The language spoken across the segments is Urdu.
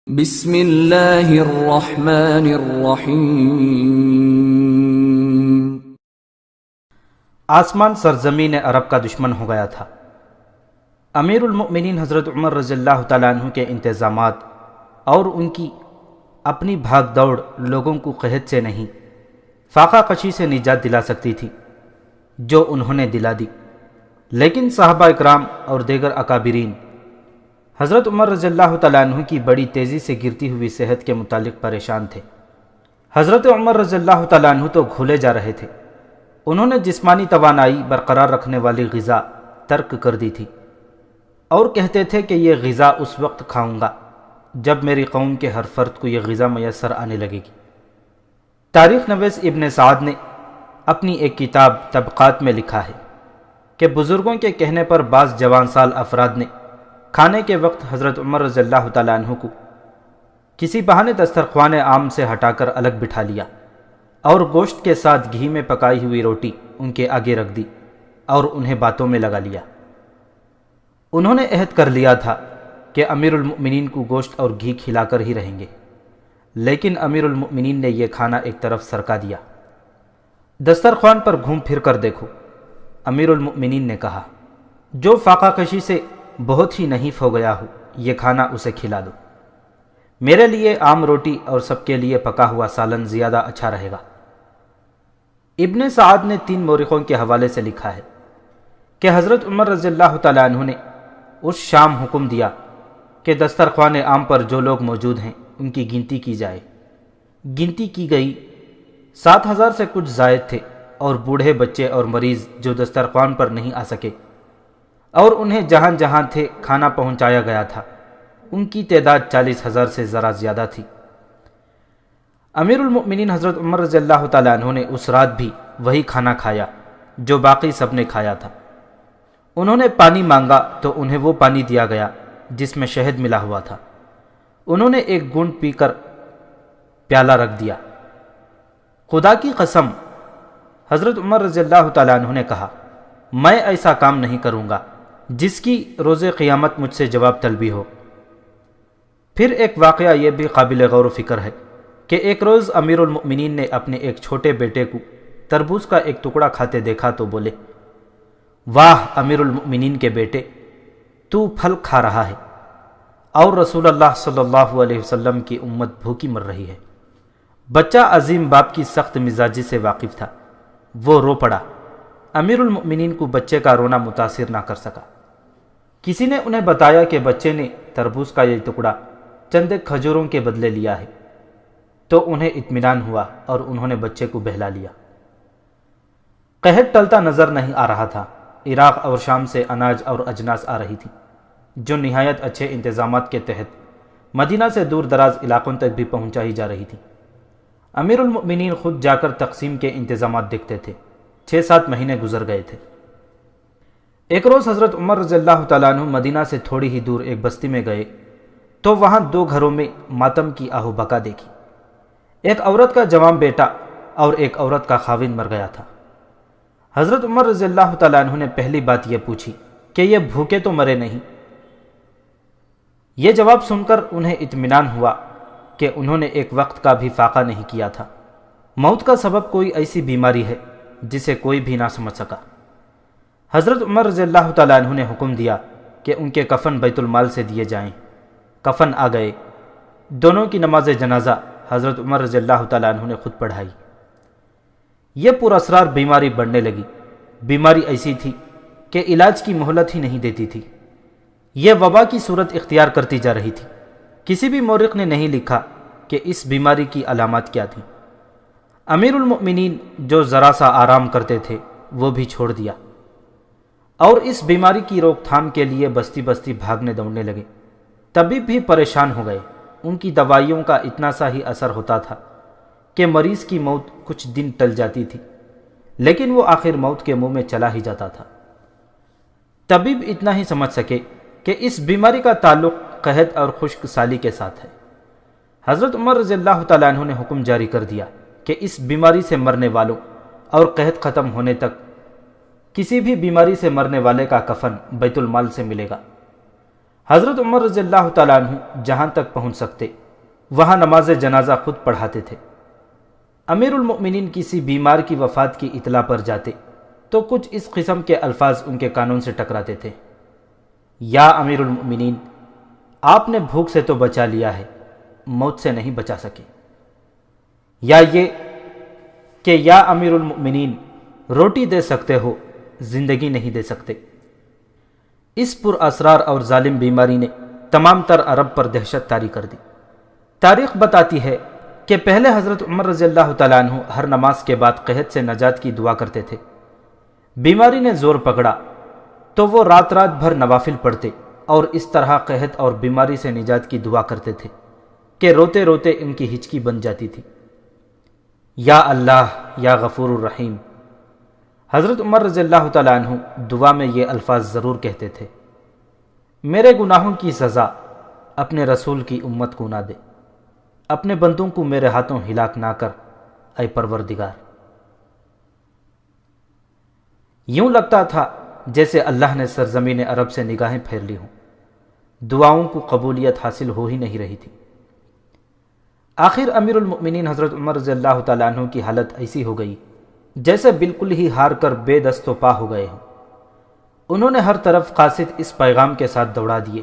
بسم اللہ الرحمن الرحیم۔ آسمان سرزمین عرب کا دشمن ہو گیا تھا۔ امیر المؤمنین حضرت عمر رضی اللہ تعالیٰ عنہ کے انتظامات اور ان کی اپنی بھاگ دوڑ لوگوں کو قحط سے نہیں، فاقہ کشی سے نجات دلا سکتی تھی، جو انہوں نے دلا دی۔ لیکن صحابہ اکرام اور دیگر اکابرین حضرت عمر رضی اللہ تعالیٰ عنہ کی بڑی تیزی سے گرتی ہوئی صحت کے متعلق پریشان تھے۔ حضرت عمر رضی اللہ تعالیٰ عنہ تو گھولے جا رہے تھے۔ انہوں نے جسمانی توانائی برقرار رکھنے والی غذا ترک کر دی تھی اور کہتے تھے کہ یہ غذا اس وقت کھاؤں گا جب میری قوم کے ہر فرد کو یہ غذا میسر آنے لگے گی۔ تاریخ نویس ابن سعد نے اپنی ایک کتاب طبقات میں لکھا ہے کہ بزرگوں کے کہنے پر بعض جوان سال افراد نے کھانے کے وقت حضرت عمر رضی اللہ تعالیٰ عنہ کو کسی بہانے دسترخوان عام سے ہٹا کر الگ بٹھا لیا اور گوشت کے ساتھ گھی میں پکائی ہوئی روٹی ان کے آگے رکھ دی اور انہیں باتوں میں لگا لیا۔ انہوں نے عہد کر لیا تھا کہ امیر المؤمنین کو گوشت اور گھی کھلا کر ہی رہیں گے، لیکن امیر المؤمنین نے یہ کھانا ایک طرف سرکا دیا۔ دسترخوان پر گھوم پھر کر دیکھو، امیر المؤمنین نے کہا، جو فاقہ کشی سے بہت ہی نحیف ہو گیا ہو یہ کھانا اسے کھلا دو، میرے لیے عام روٹی اور سب کے لیے پکا ہوا سالن زیادہ اچھا رہے گا۔ ابن سعد نے 3 مورخوں کے حوالے سے لکھا ہے کہ حضرت عمر رضی اللہ تعالیٰ عنہ نے اس شام حکم دیا کہ دسترخوان عام پر جو لوگ موجود ہیں ان کی گنتی کی جائے۔ گنتی کی گئی، 7000 سے کچھ زائد تھے، اور بوڑھے بچے اور مریض جو دسترخوان پر نہیں آ سکے اور انہیں جہاں جہاں تھے کھانا پہنچایا گیا تھا، ان کی تعداد 40,000 سے ذرا زیادہ تھی۔ امیر المؤمنین حضرت عمر رضی اللہ تعالیٰ عنہ نے اس رات بھی وہی کھانا کھایا جو باقی سب نے کھایا تھا۔ انہوں نے پانی مانگا تو انہیں وہ پانی دیا گیا جس میں شہد ملا ہوا تھا۔ انہوں نے ایک گھونٹ پی کر پیالہ رکھ دیا۔ خدا کی قسم، حضرت عمر رضی اللہ تعالیٰ عنہ نے کہا، میں ایسا کام نہیں کروں گا جس کی روز قیامت مجھ سے جواب طلبی ہو۔ پھر ایک واقعہ یہ بھی قابل غور و فکر ہے کہ ایک روز امیر المؤمنین نے اپنے ایک چھوٹے بیٹے کو تربوز کا ایک ٹکڑا کھاتے دیکھا تو بولے، واہ امیر المؤمنین کے بیٹے، تو پھل کھا رہا ہے اور رسول اللہ صلی اللہ علیہ وسلم کی امت بھوکی مر رہی ہے۔ بچہ عظیم باپ کی سخت مزاجی سے واقف تھا، وہ رو پڑا۔ امیر المؤمنین کو بچے کا رونا متاثر نہ کر سکا۔ کسی نے انہیں بتایا کہ بچے نے تربوز کا یہ ٹکڑا چند کھجوروں کے بدلے لیا ہے، تو انہیں اطمینان ہوا اور انہوں نے بچے کو بہلا لیا۔ قحط ٹلتا نظر نہیں آ رہا تھا۔ عراق اور شام سے اناج اور اجناس آ رہی تھی، جو نہایت اچھے انتظامات کے تحت مدینہ سے دور دراز علاقوں تک بھی پہنچائی جا رہی تھی۔ امیر المؤمنین خود جا کر تقسیم کے انتظامات دیکھتے تھے۔ 6-7 مہینے گزر گئے تھے۔ ایک روز حضرت عمر رضی اللہ تعالیٰ عنہ مدینہ سے تھوڑی ہی دور ایک بستی میں گئے تو وہاں 2 گھروں میں ماتم کی آہو بکا دیکھی۔ ایک عورت کا جوان بیٹا اور ایک عورت کا خاوند مر گیا تھا۔ حضرت عمر رضی اللہ تعالیٰ عنہ نے پہلی بات یہ پوچھی کہ یہ بھوکے تو مرے نہیں؟ یہ جواب سن کر انہیں اطمینان ہوا کہ انہوں نے ایک وقت کا بھی فاقہ نہیں کیا تھا۔ موت کا سبب کوئی ایسی بیماری ہے جسے کوئی بھی نہ سمجھ سکا۔ حضرت عمر رضی اللہ تعالیٰ عنہ نے حکم دیا کہ ان کے کفن بیت المال سے دیے جائیں۔ کفن آ گئے۔ دونوں کی نماز جنازہ حضرت عمر رضی اللہ تعالیٰ عنہ نے خود پڑھائی۔ یہ پراسرار بیماری بڑھنے لگی۔ بیماری ایسی تھی کہ علاج کی مہلت ہی نہیں دیتی تھی۔ یہ وبا کی صورت اختیار کرتی جا رہی تھی۔ کسی بھی مورخ نے نہیں لکھا کہ اس بیماری کی علامات کیا تھیں۔ امیر المؤمنین جو ذرا سا آرام کرتے تھے وہ بھی چھوڑ دیا اور اس بیماری کی روک تھام کے لیے بستی بستی بھاگنے دوڑنے لگے۔ طبیب بھی پریشان ہو گئے۔ ان کی دوائیوں کا اتنا سا ہی اثر ہوتا تھا کہ مریض کی موت کچھ دن ٹل جاتی تھی، لیکن وہ آخر موت کے منہ میں چلا ہی جاتا تھا۔ طبیب اتنا ہی سمجھ سکے کہ اس بیماری کا تعلق قحط اور خشک سالی کے ساتھ ہے۔ حضرت عمر رضی اللہ تعالیٰ عنہ نے حکم جاری کر دیا کہ اس بیماری سے مرنے والوں اور قحط ختم ہونے تک کسی بھی بیماری سے مرنے والے کا کفن بیت المال سے ملے گا۔ حضرت عمر رضی اللہ تعالیٰ عنہ جہاں تک پہنچ سکتے وہاں نماز جنازہ خود پڑھاتے تھے۔ امیر المؤمنین کسی بیمار کی وفات کی اطلاع پر جاتے تو کچھ اس قسم کے الفاظ ان کے کانوں سے ٹکراتے تھے: یا امیر المؤمنین، آپ نے بھوک سے تو بچا لیا ہے، موت سے نہیں بچا سکے۔ یا یہ کہ یا امیر المؤمنین، روٹی دے سکتے ہو، زندگی نہیں دے سکتے۔ اس پر اسرار اور ظالم بیماری نے تمام تر عرب پر دہشت طاری کر دی۔ تاریخ بتاتی ہے کہ پہلے حضرت عمر رضی اللہ تعالیٰ عنہ ہر نماز کے بعد قحط سے نجات کی دعا کرتے تھے۔ بیماری نے زور پکڑا تو وہ رات رات بھر نوافل پڑھتے اور اس طرح قحط اور بیماری سے نجات کی دعا کرتے تھے کہ روتے روتے ان کی ہچکی بن جاتی تھی۔ یا اللہ یا غفور الرحیم۔ حضرت عمر رضی اللہ تعالیٰ عنہ دعا میں یہ الفاظ ضرور کہتے تھے: میرے گناہوں کی سزا اپنے رسول کی امت کو نہ دے، اپنے بندوں کو میرے ہاتھوں ہلاک نہ کر اے پروردگار۔ یوں لگتا تھا جیسے اللہ نے سرزمین عرب سے نگاہیں پھیر لی ہوں، دعاؤں کو قبولیت حاصل ہو ہی نہیں رہی تھی۔ آخر امیر المؤمنین حضرت عمر رضی اللہ تعالیٰ عنہ کی حالت ایسی ہو گئی جیسے بالکل ہی ہار کر بے دست و پا ہو گئے ہوں۔ انہوں نے ہر طرف قاصد اس پیغام کے ساتھ دوڑا دیے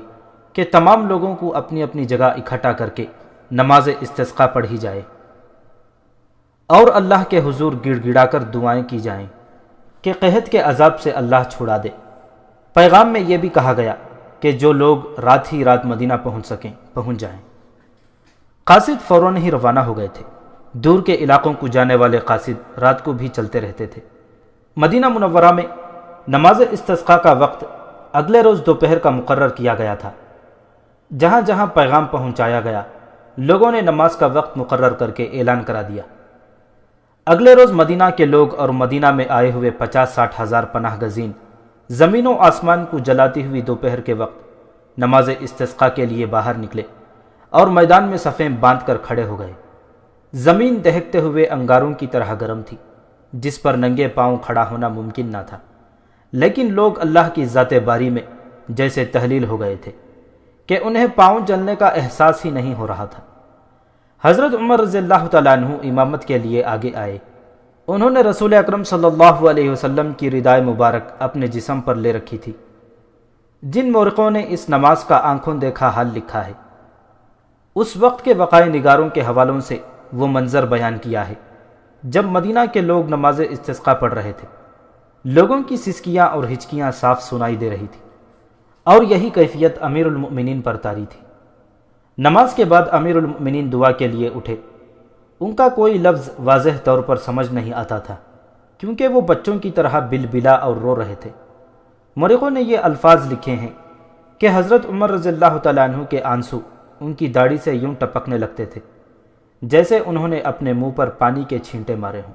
کہ تمام لوگوں کو اپنی اپنی جگہ اکٹھا کر کے نماز استسقاء پڑھی جائے اور اللہ کے حضور گڑ گڑا کر دعائیں کی جائیں کہ قحط کے عذاب سے اللہ چھڑا دے۔ پیغام میں یہ بھی کہا گیا کہ جو لوگ رات ہی رات مدینہ پہنچ سکیں پہنچ جائیں۔ قاصد فوراً ہی روانہ ہو گئے تھے۔ دور کے علاقوں کو جانے والے قاصد رات کو بھی چلتے رہتے تھے۔ مدینہ منورہ میں نماز استسقاء کا وقت اگلے روز دوپہر کا مقرر کیا گیا تھا۔ جہاں جہاں پیغام پہنچایا گیا لوگوں نے نماز کا وقت مقرر کر کے اعلان کرا دیا۔ اگلے روز مدینہ کے لوگ اور مدینہ میں آئے ہوئے 50-60 ہزار پناہ گزین زمین و آسمان کو جلاتی ہوئی دوپہر کے وقت نماز استسقاء کے لیے باہر نکلے اور میدان میں صفیں باندھ کر کھڑے ہو گئے۔ زمین دہکتے ہوئے انگاروں کی طرح گرم تھی جس پر ننگے پاؤں کھڑا ہونا ممکن نہ تھا، لیکن لوگ اللہ کی ذات باری میں جیسے تحلیل ہو گئے تھے کہ انہیں پاؤں جلنے کا احساس ہی نہیں ہو رہا تھا۔ حضرت عمر رضی اللہ تعالیٰ عنہ امامت کے لیے آگے آئے۔ انہوں نے رسول اکرم صلی اللہ علیہ وسلم کی ردائے مبارک اپنے جسم پر لے رکھی تھی۔ جن مورخوں نے اس نماز کا آنکھوں دیکھا حال لکھا ہے، اس وقت کے وقائع نگاروں کے حوالوں سے وہ منظر بیان کیا ہے جب مدینہ کے لوگ نماز استسقاء پڑھ رہے تھے۔ لوگوں کی سسکیاں اور ہچکیاں صاف سنائی دے رہی تھی اور یہی کیفیت امیر المؤمنین پر طاری تھی۔ نماز کے بعد امیر المؤمنین دعا کے لیے اٹھے۔ ان کا کوئی لفظ واضح طور پر سمجھ نہیں آتا تھا کیونکہ وہ بچوں کی طرح بلبلا اور رو رہے تھے۔ مورخوں نے یہ الفاظ لکھے ہیں کہ حضرت عمر رضی اللہ تعالیٰ عنہ کے آنسو ان کی داڑھی سے یوں ٹپکنے لگتے تھے جیسے انہوں نے اپنے منہ پر پانی کے چھینٹے مارے ہوں۔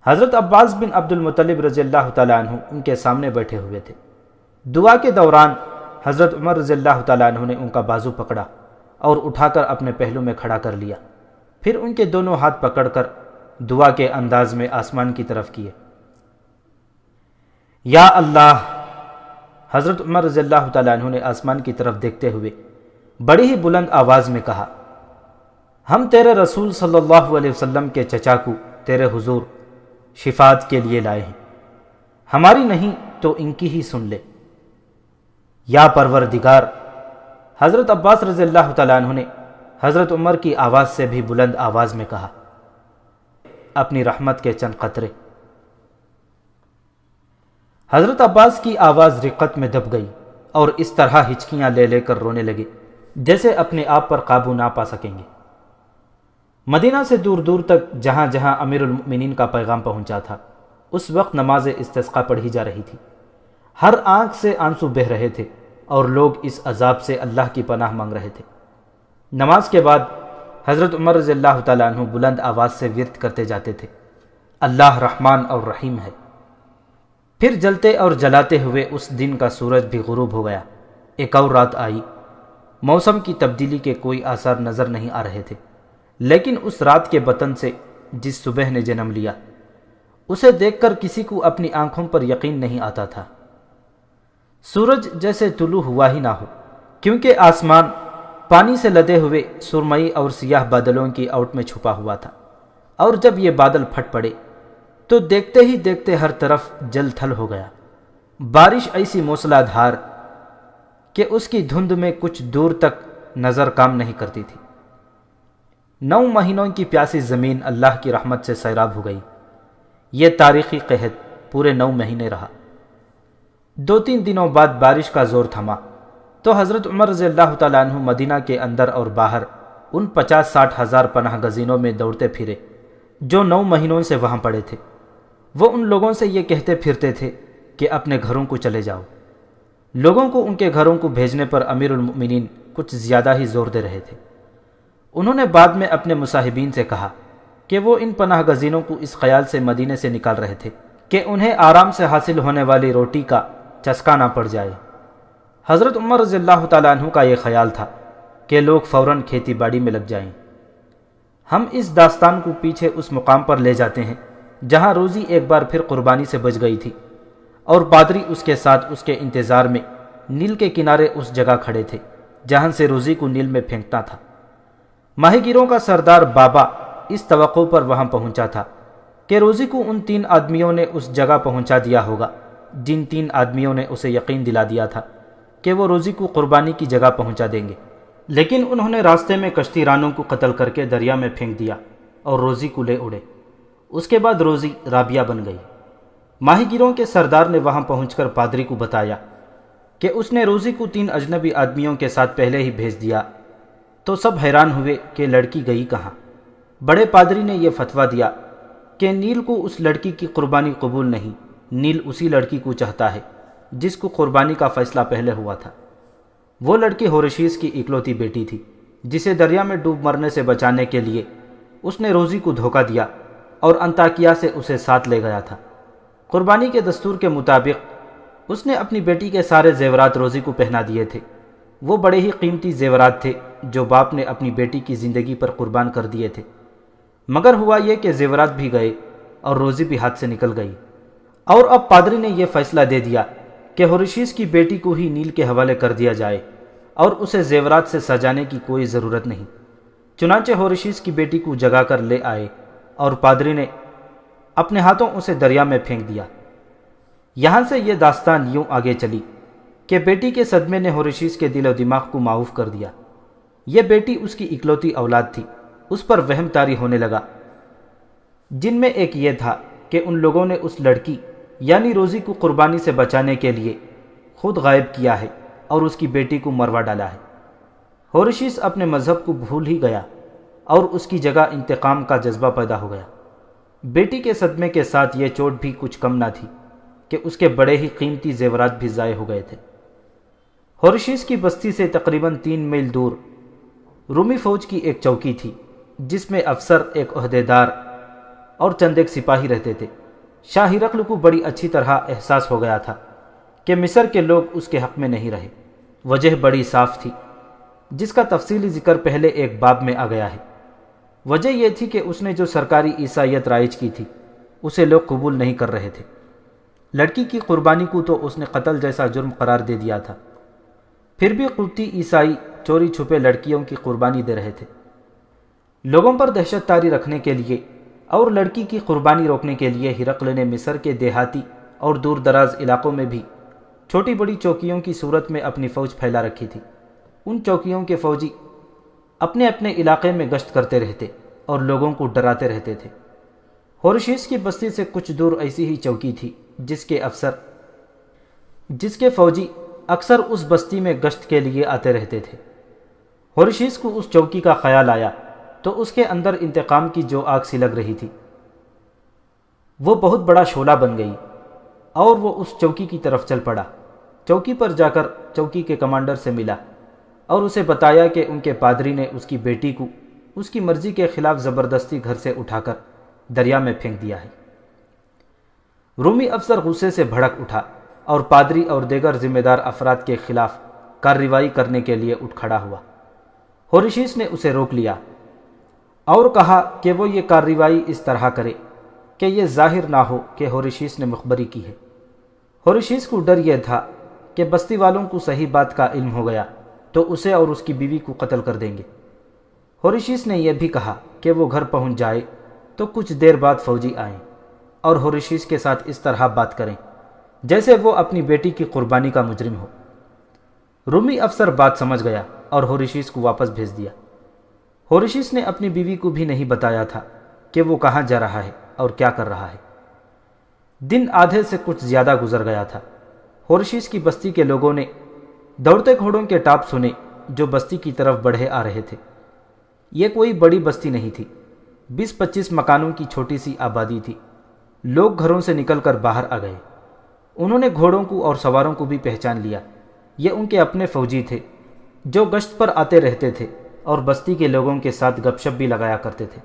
حضرت عباس بن عبد المطلب رضی اللہ تعالیٰ عنہ ان کے سامنے بیٹھے ہوئے تھے۔ دعا کے دوران حضرت عمر رضی اللہ تعالیٰ عنہ نے ان کا بازو پکڑا اور اٹھا کر اپنے پہلو میں کھڑا کر لیا، پھر ان کے دونوں ہاتھ پکڑ کر دعا کے انداز میں آسمان کی طرف کیے۔ یا اللہ! حضرت عمر رضی اللہ تعالیٰ عنہ نے آسمان کی طرف دیکھتے ہوئے بڑی ہی بلند آواز میں کہا: ہم تیرے رسول صلی اللہ علیہ وسلم کے چچا کو تیرے حضور شفاعت کے لیے لائے ہیں، ہماری نہیں تو ان کی ہی سن لے۔ یا پروردگار! حضرت عباس رضی اللہ تعالیٰ عنہ نے حضرت عمر کی آواز سے بھی بلند آواز میں کہا: اپنی رحمت کے چند قطرے۔ حضرت عباس کی آواز رقت میں دب گئی اور اس طرح ہچکیاں لے لے کر رونے لگے جیسے اپنے آپ پر قابو نہ پا سکیں گے۔ مدینہ سے دور دور تک جہاں جہاں امیر المؤمنین کا پیغام پہنچا تھا اس وقت نماز استسقاء پڑھی جا رہی تھی۔ ہر آنکھ سے آنسو بہہ رہے تھے اور لوگ اس عذاب سے اللہ کی پناہ مانگ رہے تھے۔ نماز کے بعد حضرت عمر رضی اللہ تعالیٰ عنہ بلند آواز سے ورد کرتے جاتے تھے: اللہ رحمان اور رحیم ہے۔ پھر جلتے اور جلاتے ہوئے اس دن کا سورج بھی غروب ہو گیا۔ ایک اور رات آئی۔ موسم کی تبدیلی کے کوئی آثار نظر نہیں آ رہے تھے، لیکن اس رات کے بطن سے جس صبح نے جنم لیا اسے دیکھ کر کسی کو اپنی آنکھوں پر یقین نہیں آتا تھا۔ سورج جیسے طلوع ہوا ہی نہ ہو کیونکہ آسمان پانی سے لدے ہوئے سرمئی اور سیاہ بادلوں کی آؤٹ میں چھپا ہوا تھا، اور جب یہ بادل پھٹ پڑے تو دیکھتے ہی دیکھتے ہر طرف جل تھل ہو گیا۔ بارش ایسی موسلا دھار کہ اس کی دھند میں کچھ دور تک نظر کام نہیں کرتی تھی۔ 9 مہینوں کی پیاسی زمین اللہ کی رحمت سے سیراب ہو گئی۔ یہ تاریخی قحط پورے 9 مہینے رہا۔ 2-3 دنوں بعد بارش کا زور تھما تو حضرت عمر رضی اللہ تعالیٰ عنہ مدینہ کے اندر اور باہر ان 50-60 ہزار پناہ گزینوں میں دوڑتے پھرے جو 9 مہینوں سے وہاں پڑے تھے۔ وہ ان لوگوں سے یہ کہتے پھرتے تھے کہ اپنے گھروں کو چلے جاؤ۔ لوگوں کو ان کے گھروں کو بھیجنے پر امیر المؤمنین کچھ زیادہ ہی زور دے رہے تھے۔ انہوں نے بعد میں اپنے مصاحبین سے کہا کہ وہ ان پناہ گزینوں کو اس خیال سے مدینے سے نکال رہے تھے کہ انہیں آرام سے حاصل ہونے والی روٹی کا چسکا نہ پڑ جائے۔ حضرت عمر رضی اللہ تعالیٰ عنہ کا یہ خیال تھا کہ لوگ فوراً کھیتی باڑی میں لگ جائیں۔ ہم اس داستان کو پیچھے اس مقام پر لے جاتے ہیں جہاں روزی ایک بار پھر قربانی سے بچ گئی تھی، اور پادری اس کے ساتھ اس کے انتظار میں نیل کے کنارے اس جگہ کھڑے تھے جہاں سے روزی کو نیل میں پھینکنا تھا۔ ماہی گیروں کا سردار بابا اس توقع پر وہاں پہنچا تھا کہ روزی کو ان 3 آدمیوں نے اس جگہ پہنچا دیا ہوگا جن 3 آدمیوں نے اسے یقین دلا دیا تھا کہ وہ روزی کو قربانی کی جگہ پہنچا دیں گے، لیکن انہوں نے راستے میں کشتی رانوں کو قتل کر کے دریا میں پھینک دیا اور روزی کو لے اڑے۔ اس کے بعد روزی رابیہ بن گئی۔ ماہی گیروں کے سردار نے وہاں پہنچ کر پادری کو بتایا کہ اس نے روزی کو 3 اجنبی آدمیوں کے ساتھ پہلے ہی بھیج دیا، تو سب حیران ہوئے کہ لڑکی گئی کہاں۔ بڑے پادری نے یہ فتویٰ دیا کہ نیل کو اس لڑکی کی قربانی قبول نہیں، نیل اسی لڑکی کو چاہتا ہے جس کو قربانی کا فیصلہ پہلے ہوا تھا۔ وہ لڑکی ہورشیس کی اکلوتی بیٹی تھی جسے دریا میں ڈوب مرنے سے بچانے کے لیے اس نے روزی کو دھوکہ دیا اور انطاکیہ سے اسے ساتھ لے گیا تھا۔ قربانی کے دستور کے مطابق اس نے اپنی بیٹی کے سارے زیورات روزی کو پہنا دیے تھے۔ وہ بڑے ہی قیمتی زیورات تھے جو باپ نے اپنی بیٹی کی زندگی پر قربان کر دیے تھے، مگر ہوا یہ کہ زیورات بھی گئے اور روزی بھی ہاتھ سے نکل گئی، اور اب پادری نے یہ فیصلہ دے دیا کہ ہورشیس کی بیٹی کو ہی نیل کے حوالے کر دیا جائے اور اسے زیورات سے سجانے کی کوئی ضرورت نہیں۔ چنانچہ ہورشیس کی بیٹی کو جگا کر لے آئے اور پادری نے اپنے ہاتھوں اسے دریا میں پھینک دیا۔ یہاں سے یہ داستان یوں آگے چلی کہ بیٹی کے صدمے نے ہورشیس کے دل و دماغ کو معاف کر دیا۔ یہ بیٹی اس کی اکلوتی اولاد تھی، اس پر وہم طاری ہونے لگا، جن میں ایک یہ تھا کہ ان لوگوں نے اس لڑکی یعنی روزی کو قربانی سے بچانے کے لیے خود غائب کیا ہے اور اس کی بیٹی کو مروا ڈالا ہے۔ ہورشیس اپنے مذہب کو بھول ہی گیا اور اس کی جگہ انتقام کا جذبہ پیدا ہو گیا۔ بیٹی کے صدمے کے ساتھ یہ چوٹ بھی کچھ کم نہ تھی کہ اس کے بڑے ہی قیمتی زیورات بھی ضائع ہو گئے تھے۔ ہورشیس کی بستی سے تقریباً 3 میل دور رومی فوج کی ایک چوکی تھی جس میں افسر، ایک عہدیدار اور چند ایک سپاہی رہتے تھے۔ شاہ ہرقل کو بڑی اچھی طرح احساس ہو گیا تھا کہ مصر کے لوگ اس کے حق میں نہیں رہے۔ وجہ بڑی صاف تھی جس کا تفصیلی ذکر پہلے ایک باب میں آ گیا ہے۔ وجہ یہ تھی کہ اس نے جو سرکاری عیسائیت رائج کی تھی اسے لوگ قبول نہیں کر رہے تھے۔ لڑکی کی قربانی کو تو اس نے قتل جیسا جرم قرار دے دیا تھا، پھر بھی قبطی عیسائی چوری چھپے لڑکیوں کی قربانی دے رہے تھے۔ لوگوں پر دہشت طاری رکھنے کے لیے اور لڑکی کی قربانی روکنے کے لیے ہرقل نے مصر کے دیہاتی اور دور دراز علاقوں میں بھی چھوٹی بڑی چوکیوں کی صورت میں اپنی فوج پھیلا رکھی تھی۔ ان چوکیوں کے فوجی اپنے اپنے علاقے میں گشت کرتے رہتے اور لوگوں کو ڈراتے رہتے تھے۔ ہورشیس کی بستی سے کچھ دور ایسی ہی چوکی تھی جس کے فوجی اکثر اس بستی میں گشت کے لیے آتے رہتے تھے۔ ہورشیس کو اس چوکی کا خیال آیا تو اس کے اندر انتقام کی جو آگ سلگ رہی تھی وہ بہت بڑا شعلہ بن گئی اور وہ اس چوکی کی طرف چل پڑا۔ چوکی پر جا کر چوکی کے کمانڈر سے ملا اور اسے بتایا کہ ان کے پادری نے اس کی بیٹی کو اس کی مرضی کے خلاف زبردستی گھر سے اٹھا کر دریا میں پھینک دیا ہے۔ رومی افسر غصے سے بھڑک اٹھا اور پادری اور دیگر ذمہ دار افراد کے خلاف کارروائی کرنے کے لیے اٹھ کھڑا ہوا۔ ہورشیس نے اسے روک لیا اور کہا کہ وہ یہ کارروائی اس طرح کرے کہ یہ ظاہر نہ ہو کہ ہورشیس نے مخبری کی ہے۔ ہورشیس کو ڈر یہ تھا کہ بستی والوں کو صحیح بات کا علم ہو گیا تو اسے اور اس کی بیوی کو قتل کر دیں گے۔ ہورشیس نے یہ بھی کہا کہ وہ گھر پہنچ جائے تو کچھ دیر بعد فوجی آئیں اور ہورشیس کے ساتھ اس طرح بات کریں جیسے وہ اپنی بیٹی کی قربانی کا مجرم ہو۔ رومی افسر بات سمجھ گیا اور ہورشیس کو واپس بھیج دیا۔ ہورشیس نے اپنی بیوی کو بھی نہیں بتایا تھا کہ وہ کہاں جا رہا ہے اور کیا کر رہا ہے۔ دن آدھے سے کچھ زیادہ گزر گیا تھا۔ ہورشیس کی بستی کے لوگوں نے دوڑتے گھوڑوں کے ٹاپ سنے جو بستی کی طرف بڑھے آ رہے تھے۔ یہ کوئی بڑی بستی نہیں تھی، 20-25 مکانوں کی چھوٹی سی آبادی تھی۔ لوگ گھروں سے نکل کر باہر آ گئے۔ انہوں نے گھوڑوں کو اور سواروں کو بھی پہچان لیا۔ یہ ان کے اپنے فوجی تھے جو گشت پر آتے رہتے تھے اور بستی کے لوگوں کے ساتھ گپ شپ بھی لگایا کرتے تھے۔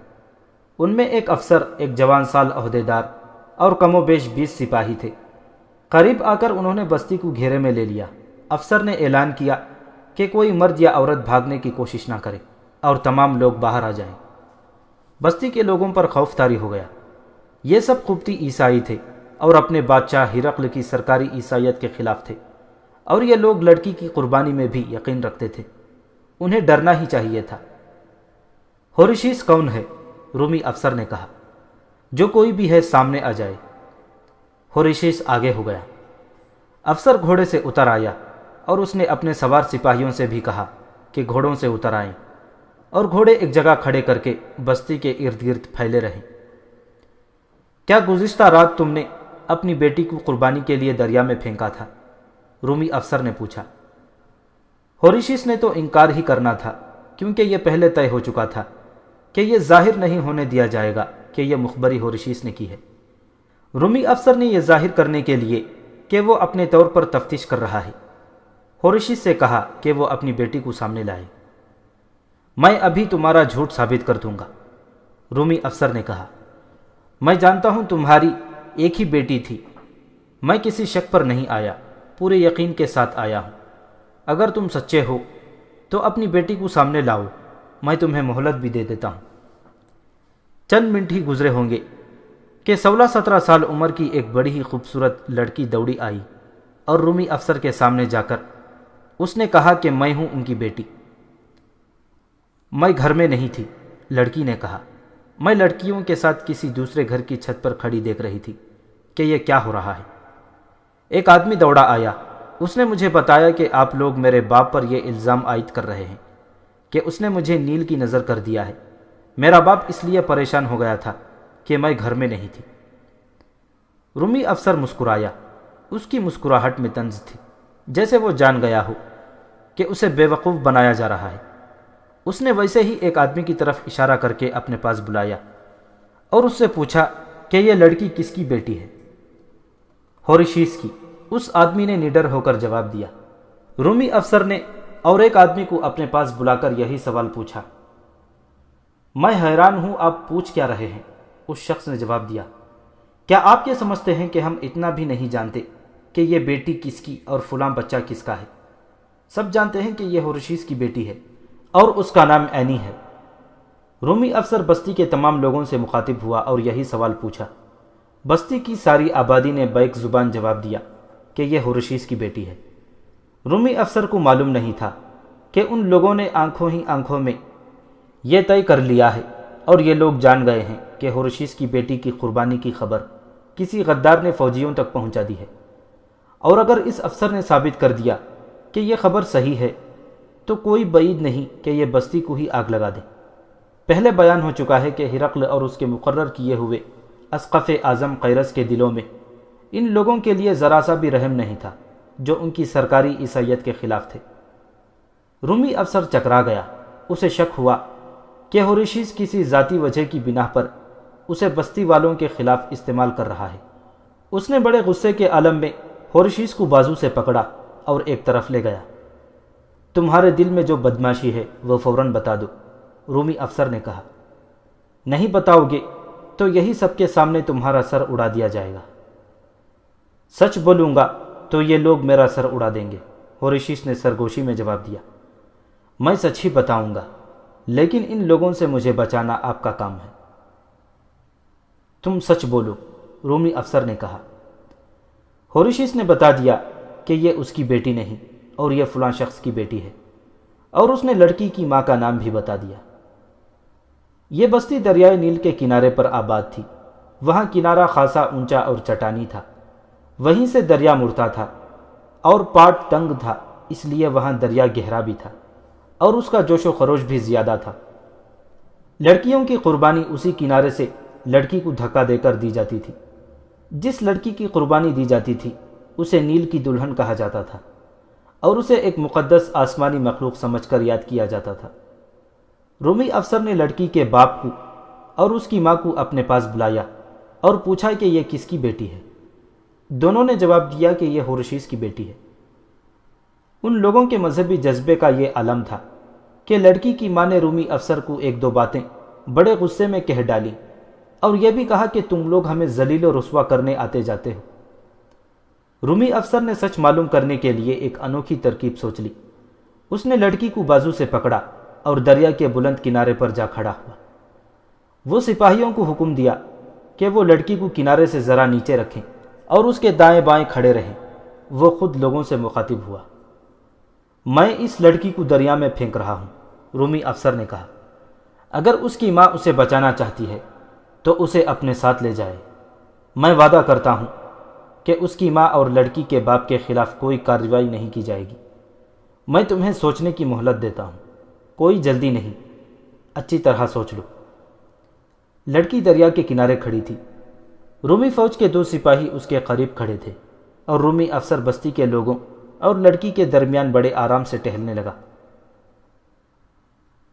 ان میں ایک افسر، ایک جوان سال عہدیدار اور کم و بیش 20 سپاہی تھے۔ قریب آ کر انہوں نے بستی کو گھیرے میں لے لیا۔ افسر نے اعلان کیا کہ کوئی مرد یا عورت بھاگنے کی کوشش نہ کرے اور تمام لوگ باہر آ جائیں۔ بستی کے لوگوں پر خوف طاری ہو گیا۔ یہ سب قبطی عیسائی تھے اور اپنے بادشاہ ہرقل کی سرکاری عیسائیت کے خلاف تھے، اور یہ لوگ لڑکی کی قربانی میں بھی یقین رکھتے تھے۔ انہیں ڈرنا ہی چاہیے تھا۔ ہورشیس کون ہے؟ رومی افسر نے کہا۔ جو کوئی بھی ہے سامنے آ جائے۔ ہورشیس آگے ہو گیا۔ افسر گھوڑے سے اتر آیا اور اس نے اپنے سوار سپاہیوں سے بھی کہا کہ گھوڑوں سے اتر آئیں اور گھوڑے ایک جگہ کھڑے کر کے بستی کے ارد گرد پھیلے رہیں۔ کیا گزشتہ رات تم نے اپنی بیٹی کو قربانی کے لیے دریا میں پھینکا تھا؟ رومی افسر نے پوچھا۔ ہورشیس نے تو انکار ہی کرنا تھا، کیونکہ یہ پہلے طے ہو چکا تھا کہ یہ ظاہر نہیں ہونے دیا جائے گا کہ یہ مخبری ہورشیس نے کی ہے۔ رومی افسر نے یہ ظاہر کرنے کے لیے کہ وہ اپنے طور پر تفتیش کر رہا ہے، ہورشیس سے کہا کہ وہ اپنی بیٹی کو سامنے لائے۔ میں ابھی تمہارا جھوٹ ثابت کر دوں گا، رومی افسر نے کہا۔ میں جانتا ہوں تمہاری ایک ہی بیٹی تھی۔ میں کسی شک پر نہیں آیا، پورے یقین کے ساتھ آیا ہوں۔ اگر تم سچے ہو تو اپنی بیٹی کو سامنے لاؤ، میں تمہیں مہلت بھی دے دیتا ہوں۔ چند منٹ ہی گزرے ہوں گے کہ 16-17 سال عمر کی ایک بڑی ہی خوبصورت لڑکی دوڑی آئی اور رومی افسر کے سامنے جا کر اس نے کہا کہ میں ہوں ان کی بیٹی۔ میں گھر میں نہیں تھی، لڑکی نے کہا۔ میں لڑکیوں کے ساتھ کسی دوسرے گھر کی چھت پر کھڑی دیکھ رہی تھی کہ یہ کیا ہو رہا ہے۔ ایک آدمی دوڑا آیا، اس نے مجھے بتایا کہ آپ لوگ میرے باپ پر یہ الزام عائد کر رہے ہیں کہ اس نے مجھے نیل کی نظر کر دیا ہے۔ میرا باپ اس لیے پریشان ہو گیا تھا کہ میں گھر میں نہیں تھی۔ رومی افسر مسکرایا۔ اس کی مسکراہٹ میں طنز تھی، جیسے وہ جان گیا ہو کہ اسے بے وقوف بنایا جا رہا ہے۔ اس نے ویسے ہی ایک آدمی کی طرف اشارہ کر کے اپنے پاس بلایا اور اس سے پوچھا کہ یہ لڑکی کس کی بیٹی ہے؟ ہورشیس کی، اس آدمی نے نڈر ہو کر جواب دیا۔ رومی افسر نے اور ایک آدمی کو اپنے پاس بلا کر یہی سوال پوچھا۔ میں حیران ہوں، آپ پوچھ کیا رہے ہیں؟ اس شخص نے جواب دیا۔ کیا آپ یہ سمجھتے ہیں کہ ہم اتنا بھی نہیں جانتے کہ یہ بیٹی کس کی اور فلاں بچہ کس کا ہے؟ سب جانتے ہیں کہ یہ ہورشیس کی بیٹی ہے اور اس کا نام اینی ہے۔ رومی افسر بستی کے تمام لوگوں سے مخاطب ہوا اور یہی سوال پوچھا۔ بستی کی ساری آبادی نے بیک زبان جواب دیا کہ یہ ہورشیس کی بیٹی ہے۔ رومی افسر کو معلوم نہیں تھا کہ ان لوگوں نے آنکھوں ہی آنکھوں میں یہ طے کر لیا ہے اور یہ لوگ جان گئے ہیں کہ ہورشیس کی بیٹی کی قربانی کی خبر کسی غدار نے فوجیوں تک پہنچا دی ہے، اور اگر اس افسر نے ثابت کر دیا کہ یہ خبر صحیح ہے تو کوئی بعید نہیں کہ یہ بستی کو ہی آگ لگا دے۔ پہلے بیان ہو چکا ہے کہ ہرقل اور اس کے مقرر کیے ہوئے اسقف اعظم قیرس کے دلوں میں ان لوگوں کے لیے ذرا سا بھی رحم نہیں تھا جو ان کی سرکاری عیسائیت کے خلاف تھے۔ رومی افسر چکرا گیا۔ اسے شک ہوا کہ ہورشیس کسی ذاتی وجہ کی بنا پر اسے بستی والوں کے خلاف استعمال کر رہا ہے۔ اس نے بڑے غصے کے عالم میں ہورشیس کو بازو سے پکڑا اور ایک طرف لے گیا۔ تمہارے دل میں جو بدماشی ہے وہ فوراً بتا دو، رومی افسر نے کہا۔ نہیں بتاؤ گے تو یہی سب کے سامنے تمہارا سر اڑا دیا جائے گا۔ سچ بولوں گا تو یہ لوگ میرا سر اڑا دیں گے، ہورشیس نے سرگوشی میں جواب دیا۔ میں سچ ہی بتاؤں گا، لیکن ان لوگوں سے مجھے بچانا آپ کا کام ہے۔ تم سچ بولو، رومی افسر نے کہا۔ ہورشیس نے بتا دیا کہ یہ اس کی بیٹی نہیں اور یہ فلاں شخص کی بیٹی ہے۔ اور اس نے لڑکی کی ماں کا نام بھی بتا دیا۔ یہ بستی دریائے نیل کے کنارے پر آباد تھی۔ وہاں کنارہ خاصا اونچا اور چٹانی تھا، وہیں سے دریا مڑتا تھا اور پاٹ تنگ تھا، اس لیے وہاں دریا گہرا بھی تھا اور اس کا جوش و خروش بھی زیادہ تھا۔ لڑکیوں کی قربانی اسی کنارے سے لڑکی کو دھکا دے کر دی جاتی تھی۔ جس لڑکی کی قربانی دی جاتی تھی اسے نیل کی دلہن کہا جاتا تھا اور اسے ایک مقدس آسمانی مخلوق سمجھ کر یاد کیا جاتا تھا۔ رومی افسر نے لڑکی کے باپ کو اور اس کی ماں کو اپنے پاس بلایا اور پوچھا کہ یہ کس کی بیٹی ہے۔ دونوں نے جواب دیا کہ یہ ہورشیس کی بیٹی ہے۔ ان لوگوں کے مذہبی جذبے کا یہ علم تھا کہ لڑکی کی ماں نے رومی افسر کو ایک دو باتیں بڑے غصے میں کہہ ڈالی اور یہ بھی کہا کہ تم لوگ ہمیں ذلیل و رسوا کرنے آتے جاتے ہو۔ رومی افسر نے سچ معلوم کرنے کے لیے ایک انوکھی ترکیب سوچ لی۔ اس نے لڑکی کو بازو سے پکڑا اور دریا کے بلند کنارے پر جا کھڑا ہوا۔ وہ سپاہیوں کو حکم دیا کہ وہ لڑکی کو کنارے سے ذرا نیچے رکھیں اور اس کے دائیں بائیں کھڑے رہیں۔ وہ خود لوگوں سے مخاطب ہوا۔ میں اس لڑکی کو دریا میں پھینک رہا ہوں، رومی افسر نے کہا۔ اگر اس کی ماں اسے بچانا چاہتی ہے تو اسے اپنے ساتھ لے جائے۔ میں وعدہ کرتا ہوں کہ اس کی ماں اور لڑکی کے باپ کے خلاف کوئی کارروائی نہیں کی جائے گی۔ میں تمہیں سوچنے کی مہلت دیتا ہوں، کوئی جلدی نہیں، اچھی طرح سوچ لو۔ لڑکی دریا کے کنارے کھڑی تھی۔ رومی فوج کے دو سپاہی اس کے قریب کھڑے تھے اور رومی افسر بستی کے لوگوں اور لڑکی کے درمیان بڑے آرام سے ٹہلنے لگا۔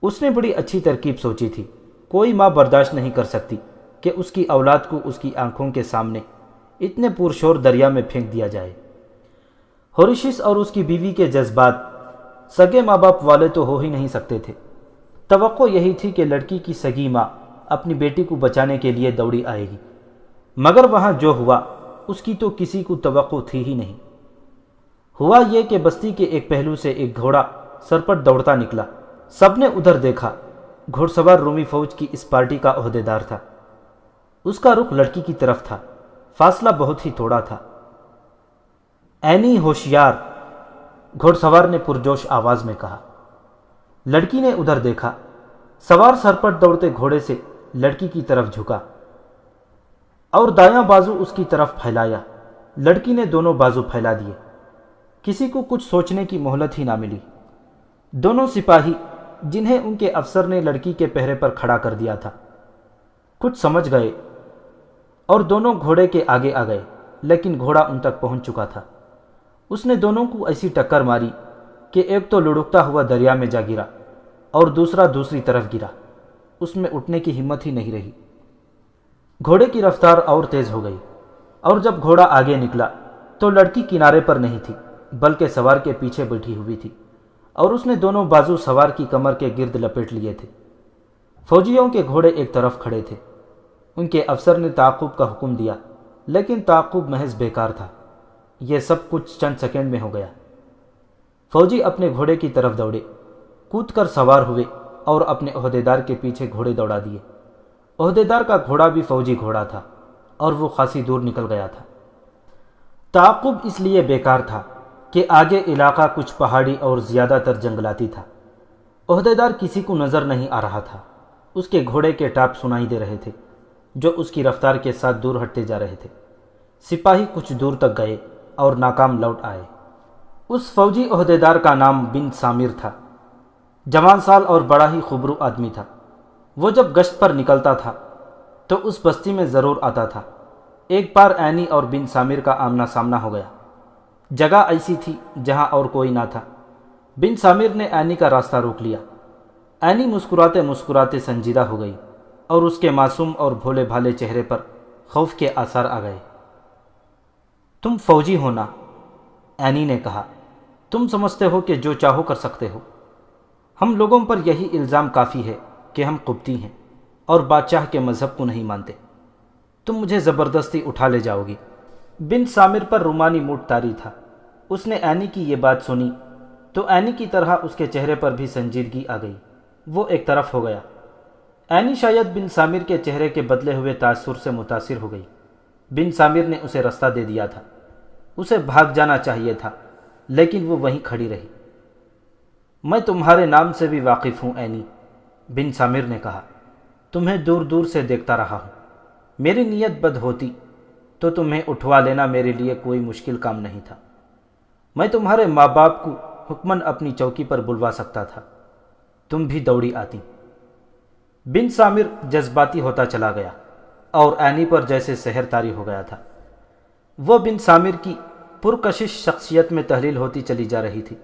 اس نے بڑی اچھی ترکیب سوچی تھی۔ کوئی ماں برداشت نہیں کر سکتی کہ اس کی اولاد کو اس کی آنکھوں کے سامنے اتنے پرشور دریا میں پھینک دیا جائے۔ ہورشیس اور اس کی بیوی کے جذبات سگے ماں باپ والے تو ہو ہی نہیں سکتے تھے۔ توقع یہی تھی کہ لڑکی کی سگی ماں اپنی بیٹی کو بچانے کے لیے دوڑی آئے گی، مگر وہاں جو ہوا اس کی تو کسی کو توقع تھی ہی نہیں۔ ہوا یہ کہ بستی کے ایک پہلو سے ایک گھوڑا سرپٹ دوڑتا نکلا۔ سب نے ادھر دیکھا۔ گھوڑ سوار رومی فوج کی اس پارٹی کا عہدیدار تھا۔ اس کا رخ لڑکی کی طرف تھا، فاصلہ بہت ہی تھوڑا تھا۔ اینی ہوشیار، گھوڑ سوار نے پرجوش آواز میں کہا۔ لڑکی نے ادھر دیکھا۔ سوار سرپٹ دوڑتے گھوڑے سے لڑکی کی طرف جھکا اور دایاں بازو اس کی طرف پھیلایا۔ لڑکی نے دونوں بازو پھیلا دیے۔ کسی کو کچھ سوچنے کی مہلت ہی نہ ملی۔ دونوں سپاہی جنہیں ان کے افسر نے لڑکی کے پہرے پر کھڑا کر دیا تھا کچھ سمجھ گئے اور دونوں گھوڑے کے آگے آ گئے، لیکن گھوڑا ان تک پہنچ چکا تھا۔ اس نے دونوں کو ایسی ٹکر ماری کہ ایک تو لڑکتا ہوا دریا میں جا گرا اور دوسرا دوسری طرف گرا۔ اس میں اٹھنے کی ہمت ہی نہیں رہی۔ گھوڑے کی رفتار اور تیز ہو گئی اور جب گھوڑا آگے نکلا تو لڑکی کنارے پر نہیں تھی بلکہ سوار کے پیچھے بیٹھی ہوئی تھی اور اس نے دونوں بازو سوار کی کمر کے گرد لپیٹ لیے تھے۔ فوجیوں کے گھوڑے ایک طرف کھڑے تھے۔ ان کے افسر نے تعاقب کا حکم دیا، لیکن تعاقب محض بیکار تھا۔ یہ سب کچھ چند سیکنڈ میں ہو گیا۔ فوجی اپنے گھوڑے کی طرف دوڑے، کود کر سوار ہوئے اور اپنے عہدیدار کے پیچھے گھوڑے دوڑا دیے۔ عہدیدار کا گھوڑا بھی فوجی گھوڑا تھا اور وہ خاصی دور نکل گیا تھا۔ تعاقب اس لیے بیکار تھا کہ آگے علاقہ کچھ پہاڑی اور زیادہ تر جنگلاتی تھا۔ عہدیدار کسی کو نظر نہیں آ رہا تھا۔ اس کے گھوڑے کے ٹاپ سنائی دے رہے تھے جو اس کی رفتار کے ساتھ دور ہٹتے جا رہے تھے۔ سپاہی کچھ دور تک گئے اور ناکام لوٹ آئے۔ اس فوجی عہدیدار کا نام بن سامر تھا۔ جوان سال اور بڑا ہی خبرو آدمی تھا۔ وہ جب گشت پر نکلتا تھا تو اس بستی میں ضرور آتا تھا۔ ایک بار اینی اور بن سامر کا آمنا سامنا ہو گیا۔ جگہ ایسی تھی جہاں اور کوئی نہ تھا۔ بن سامر نے اینی کا راستہ روک لیا۔ اینی مسکراتے مسکراتے سنجیدہ ہو گئی اور اس کے معصوم اور بھولے بھالے چہرے پر خوف کے آثار آ گئے۔ تم فوجی ہو نا؟ اینی نے کہا۔ تم سمجھتے ہو کہ جو چاہو کر سکتے ہو؟ ہم لوگوں پر یہی الزام کافی ہے کہ ہم قبطی ہیں اور بادشاہ کے مذہب کو نہیں مانتے۔ تم مجھے زبردستی اٹھا لے جاؤ گی۔ بن سامر پر رومانی موڈ طاری تھا۔ اس نے اینی کی یہ بات سنی تو اینی کی طرح اس کے چہرے پر بھی سنجیدگی آ گئی۔ وہ ایک طرف ہو گیا۔ اینی شاید بن سامر کے چہرے کے بدلے ہوئے تاثر سے متاثر ہو گئی۔ بن سامر نے اسے راستہ دے دیا تھا۔ اسے بھاگ جانا چاہیے تھا لیکن وہ وہیں کھڑی رہی۔ میں تمہارے نام سے بھی واقف ہوں اینی، بن سامر نے کہا۔ تمہیں دور دور سے دیکھتا رہا ہوں۔ میری نیت بد ہوتی تو تمہیں اٹھوا لینا میرے لیے کوئی مشکل کام نہیں تھا۔ میں تمہارے ماں باپ کو حکماً اپنی چوکی پر بلوا سکتا تھا، تم بھی دوڑی آتی۔ بن سامر جذباتی ہوتا چلا گیا اور اینی پر جیسے سحر طاری ہو گیا تھا۔ وہ بن سامر کی پرکشش شخصیت میں تحلیل ہوتی چلی جا رہی تھی۔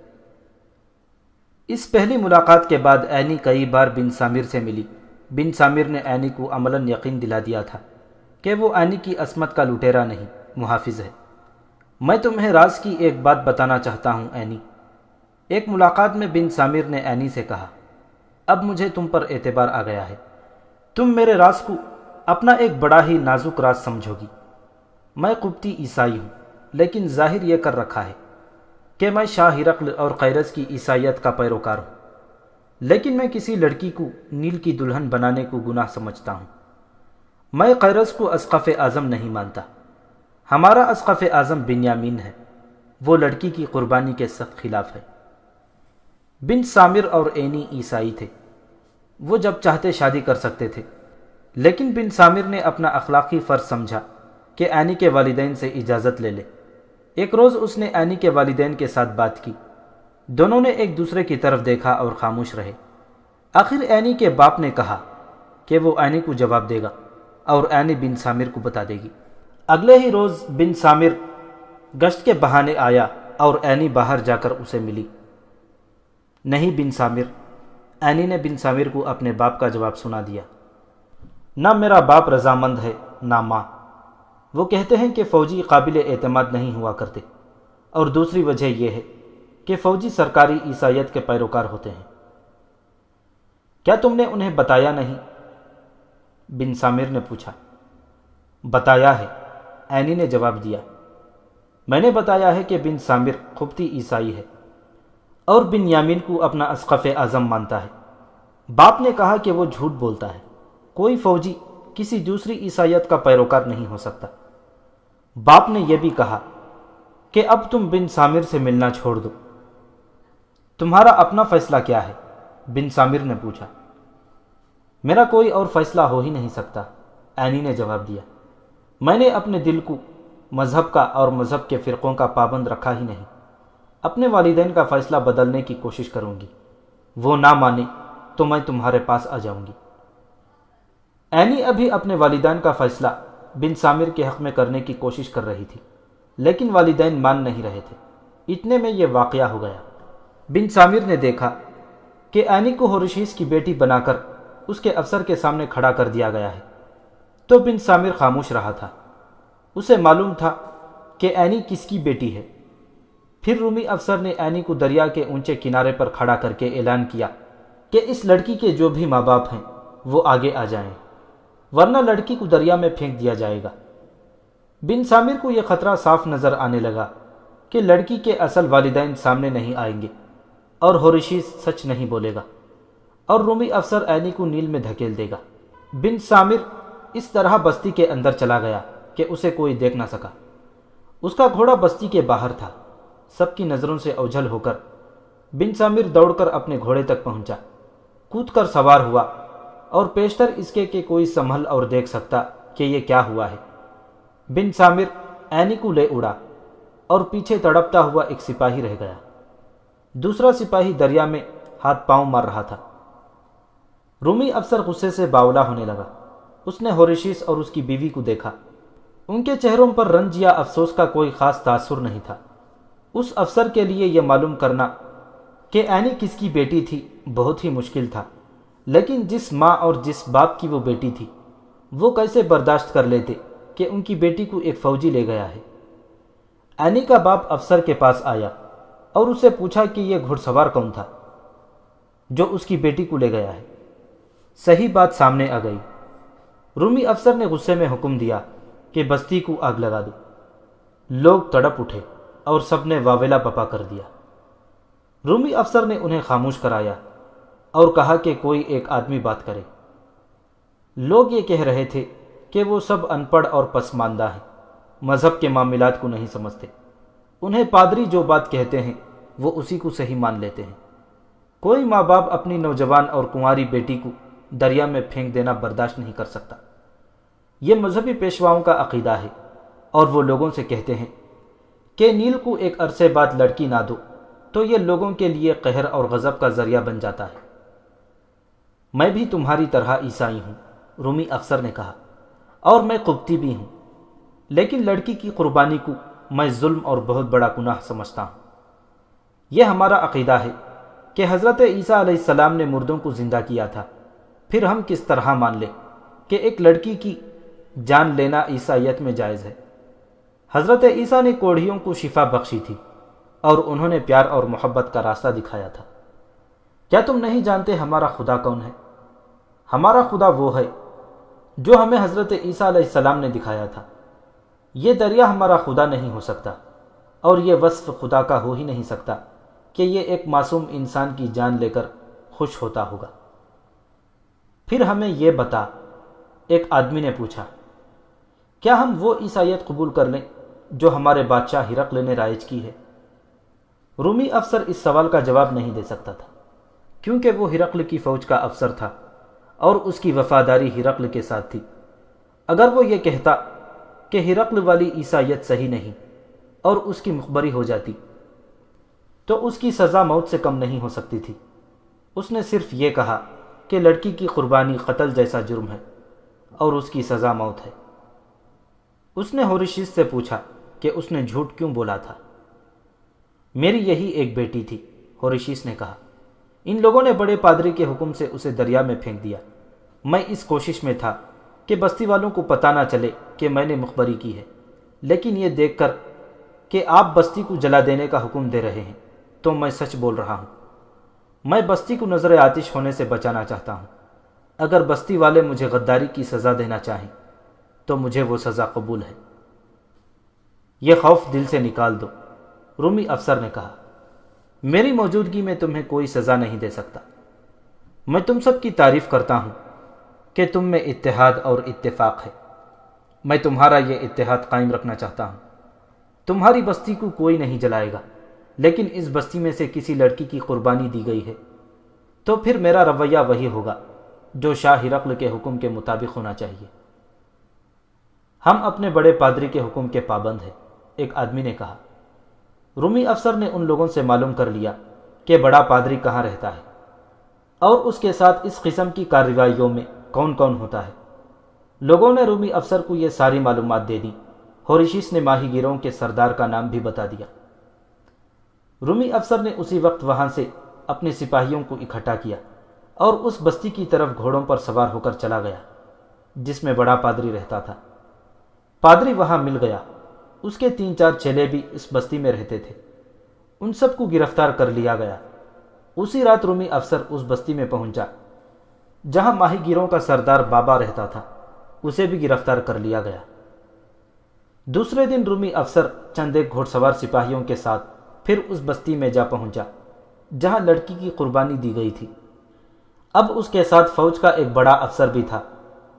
اس پہلی ملاقات کے بعد اینی کئی بار بن سامر سے ملی۔ بن سامر نے اینی کو عملاً یقین دلا دیا تھا کہ وہ اینی کی عصمت کا لٹیرا نہیں، محافظ ہے۔ میں تمہیں راز کی ایک بات بتانا چاہتا ہوں اینی، ایک ملاقات میں بن سامر نے اینی سے کہا، اب مجھے تم پر اعتبار آ گیا ہے، تم میرے راز کو اپنا ایک بڑا ہی نازک راز سمجھو گی۔ میں قبطی عیسائی ہوں، لیکن ظاہر یہ کر رکھا ہے کہ میں شاہ ہرقل اور قیرس کی عیسائیت کا پیروکار ہوں، لیکن میں کسی لڑکی کو نیل کی دلہن بنانے کو گناہ سمجھتا ہوں۔ میں قیرس کو اسقف اعظم نہیں مانتا، ہمارا اسقف اعظم بنیامین ہے، وہ لڑکی کی قربانی کے سخت خلاف ہے۔ بن سامر اور اینی عیسائی تھے، وہ جب چاہتے شادی کر سکتے تھے، لیکن بن سامر نے اپنا اخلاقی فرض سمجھا کہ اینی کے والدین سے اجازت لے لے۔ ایک روز اس نے اینی کے والدین کے ساتھ بات کی، دونوں نے ایک دوسرے کی طرف دیکھا اور خاموش رہے۔ آخر اینی کے باپ نے کہا کہ وہ اینی کو جواب دے گا اور اینی بن سامر کو بتا دے گی۔ اگلے ہی روز بن سامر گشت کے بہانے آیا اور اینی باہر جا کر اسے ملی۔ نہیں بن سامر، اینی نے بن سامر کو اپنے باپ کا جواب سنا دیا، نہ میرا باپ رضامند ہے نہ ماں، وہ کہتے ہیں کہ فوجی قابل اعتماد نہیں ہوا کرتے، اور دوسری وجہ یہ ہے کہ فوجی سرکاری عیسائیت کے پیروکار ہوتے ہیں۔ کیا تم نے انہیں بتایا نہیں؟ بن سامر نے پوچھا۔ بتایا ہے، اینی نے جواب دیا، میں نے بتایا ہے کہ بن سامر قبطی عیسائی ہے اور بنیامین کو اپنا اسقف اعظم مانتا ہے۔ باپ نے کہا کہ وہ جھوٹ بولتا ہے، کوئی فوجی کسی دوسری عیسائیت کا پیروکار نہیں ہو سکتا۔ باپ نے یہ بھی کہا کہ اب تم بن سامر سے ملنا چھوڑ دو۔ تمہارا اپنا فیصلہ کیا ہے؟ بن سامر نے پوچھا۔ میرا کوئی اور فیصلہ ہو ہی نہیں سکتا، اینی نے جواب دیا۔ میں نے اپنے دل کو مذہب کا اور مذہب کے فرقوں کا پابند رکھا ہی نہیں۔ اپنے والدین کا فیصلہ بدلنے کی کوشش کروں گی، وہ نہ مانے تو میں تمہارے پاس آ جاؤں گی۔ اینی ابھی اپنے والدین کا فیصلہ بن سامر کے حق میں کرنے کی کوشش کر رہی تھی، لیکن والدین مان نہیں رہے تھے۔ اتنے میں یہ واقعہ ہو گیا۔ بن سامر نے دیکھا کہ اینی کو ہورشیس کی بیٹی بنا کر اس کے افسر کے سامنے کھڑا کر دیا گیا ہے، تو بن سامر خاموش رہا تھا۔ اسے معلوم تھا کہ اینی کس کی بیٹی ہے۔ پھر رومی افسر نے اینی کو دریا کے اونچے کنارے پر کھڑا کر کے اعلان کیا کہ اس لڑکی کے جو بھی ماں باپ ہیں وہ آگے آ جائیں، ورنہ لڑکی کو دریا میں پھینک دیا جائے گا۔ بن سامر کو یہ خطرہ صاف نظر آنے لگا کہ لڑکی کے اصل والدین سامنے نہیں آئیں گے اور ہورشیس سچ نہیں بولے گا، اور رومی افسر اینی کو نیل میں دھکیل دے گا۔ بن سامر اس طرح بستی کے اندر چلا گیا کہ اسے کوئی دیکھ نہ سکا۔ اس کا گھوڑا بستی کے باہر تھا۔ سب کی نظروں سے اوجھل ہو کر بن سامر دوڑ کر اپنے گھوڑے تک پہنچا، کود کر سوار ہوا، اور پیشتر اس کے کہ کوئی سنبھل اور دیکھ سکتا کہ یہ کیا ہوا ہے۔ بن سامر اینی کو لے اڑا اور پیچھے تڑپتا ہوا ایک سپاہی رہ گیا۔ دوسرا سپاہی دریا میں ہاتھ پاؤں مار رہا تھا۔ رومی افسر غصے سے باولا ہونے لگا۔ اس نے ہورشیس اور اس کی بیوی کو دیکھا۔ ان کے چہروں پر رنج یا افسوس کا کوئی خاص تاثر نہیں تھا۔ اس افسر کے لیے یہ معلوم کرنا کہ اینی کس کی بیٹی تھی بہت ہی مشکل تھا، لیکن جس ماں اور جس باپ کی وہ بیٹی تھی، وہ کیسے برداشت کر لیتے کہ ان کی بیٹی کو ایک فوجی لے گیا ہے۔ اینی کا باپ افسر کے پاس آیا اور اسے پوچھا کہ یہ گھڑ سوار کون تھا جو اس کی بیٹی کو لے گیا ہے۔ صحیح بات سامنے آ گئی۔ رومی افسر نے غصے میں حکم دیا کہ بستی کو آگ لگا دو۔ لوگ تڑپ اٹھے اور سب نے واویلا بپا کر دیا۔ رومی افسر نے انہیں خاموش کرایا اور کہا کہ کوئی ایک آدمی بات کرے۔ لوگ یہ کہہ رہے تھے کہ وہ سب ان پڑھ اور پسماندہ ہیں، مذہب کے معاملات کو نہیں سمجھتے، انہیں پادری جو بات کہتے ہیں وہ اسی کو صحیح مان لیتے ہیں۔ کوئی ماں باپ اپنی نوجوان اور کنواری بیٹی کو دریا میں پھینک دینا برداشت نہیں کر سکتا۔ یہ مذہبی پیشواؤں کا عقیدہ ہے، اور وہ لوگوں سے کہتے ہیں کہ نیل کو ایک عرصے بعد لڑکی نہ دو تو یہ لوگوں کے لیے قہر اور غضب کا ذریعہ بن جاتا ہے۔ میں بھی تمہاری طرح عیسائی ہوں، رومی افسر نے کہا، اور میں قبطی بھی ہوں، لیکن لڑکی کی قربانی کو میں ظلم اور بہت بڑا گناہ سمجھتا ہوں۔ یہ ہمارا عقیدہ ہے کہ حضرت عیسیٰ علیہ السلام نے مردوں کو زندہ کیا تھا، پھر ہم کس طرح مان لیں کہ ایک لڑکی کی جان لینا عیسائیت میں جائز ہے؟ حضرت عیسیٰ نے کوڑھیوں کو شفا بخشی تھی، اور انہوں نے پیار اور محبت کا راستہ دکھایا تھا۔ کیا تم نہیں جانتے ہمارا خدا کون ہے؟ ہمارا خدا وہ ہے جو ہمیں حضرت عیسیٰ علیہ السلام نے دکھایا تھا۔ یہ دریا ہمارا خدا نہیں ہو سکتا، اور یہ وصف خدا کا ہو ہی نہیں سکتا کہ یہ ایک معصوم انسان کی جان لے کر خوش ہوتا ہوگا۔ پھر ہمیں یہ بتا، ایک آدمی نے پوچھا، کیا ہم وہ عیسائیت قبول کر لیں جو ہمارے بادشاہ ہرقل نے رائج کی ہے؟ رومی افسر اس سوال کا جواب نہیں دے سکتا تھا، کیونکہ وہ ہرقل کی فوج کا افسر تھا اور اس کی وفاداری ہرقل کے ساتھ تھی۔ اگر وہ یہ کہتا کہ ہرقل والی عیسائیت صحیح نہیں اور اس کی مخبری ہو جاتی تو اس کی سزا موت سے کم نہیں ہو سکتی تھی۔ اس نے صرف یہ کہا کہ لڑکی کی قربانی قتل جیسا جرم ہے اور اس کی سزا موت ہے۔ اس نے ہورشیس سے پوچھا کہ اس نے جھوٹ کیوں بولا تھا۔ میری یہی ایک بیٹی تھی، ہورشیس نے کہا۔ ان لوگوں نے بڑے پادری کے حکم سے اسے دریا میں پھینک دیا۔ میں اس کوشش میں تھا کہ بستی والوں کو پتہ نہ چلے کہ میں نے مخبری کی ہے، لیکن یہ دیکھ کر کہ آپ بستی کو جلا دینے کا حکم دے رہے ہیں تو میں سچ بول رہا ہوں۔ میں بستی کو نظر آتش ہونے سے بچانا چاہتا ہوں۔ اگر بستی والے مجھے غداری کی سزا دینا چاہیں تو مجھے وہ سزا قبول ہے۔ یہ خوف دل سے نکال دو، رومی افسر نے کہا۔ میری موجودگی میں تمہیں کوئی سزا نہیں دے سکتا۔ میں تم سب کی تعریف کرتا ہوں کہ تم میں اتحاد اور اتفاق ہے۔ میں تمہارا یہ اتحاد قائم رکھنا چاہتا ہوں۔ تمہاری بستی کو کوئی نہیں جلائے گا، لیکن اس بستی میں سے کسی لڑکی کی قربانی دی گئی ہے تو پھر میرا رویہ وہی ہوگا جو شاہ ہرقل کے حکم کے مطابق ہونا چاہیے۔ ہم اپنے بڑے پادری کے حکم کے پابند ہیں، ایک آدمی نے کہا۔ رومی افسر نے ان لوگوں سے معلوم کر لیا کہ بڑا پادری کہاں رہتا ہے اور اس کے ساتھ اس قسم کی کارروائیوں میں کون کون ہوتا ہے۔ لوگوں نے رومی افسر کو یہ ساری معلومات دے دیں۔ ہورشیس نے ماہی گیروں کے سردار کا نام بھی بتا دیا۔ رومی افسر نے اسی وقت وہاں سے اپنے سپاہیوں کو اکٹھا کیا اور اس بستی کی طرف گھوڑوں پر سوار ہو کر چلا گیا جس میں بڑا پادری رہتا تھا۔ پادری وہاں مل گیا۔ اس کے 3-4 چیلے بھی اس بستی میں رہتے تھے۔ ان سب کو گرفتار کر لیا گیا۔ اسی رات رومی افسر اس بستی میں پہنچا جہاں ماہی گیروں کا سردار بابا رہتا تھا، اسے بھی گرفتار کر لیا گیا۔ دوسرے دن رومی افسر چند ایک گھوڑ سوار سپاہیوں کے ساتھ پھر اس بستی میں جا پہنچا جہاں لڑکی کی قربانی دی گئی تھی۔ اب اس کے ساتھ فوج کا ایک بڑا افسر بھی تھا۔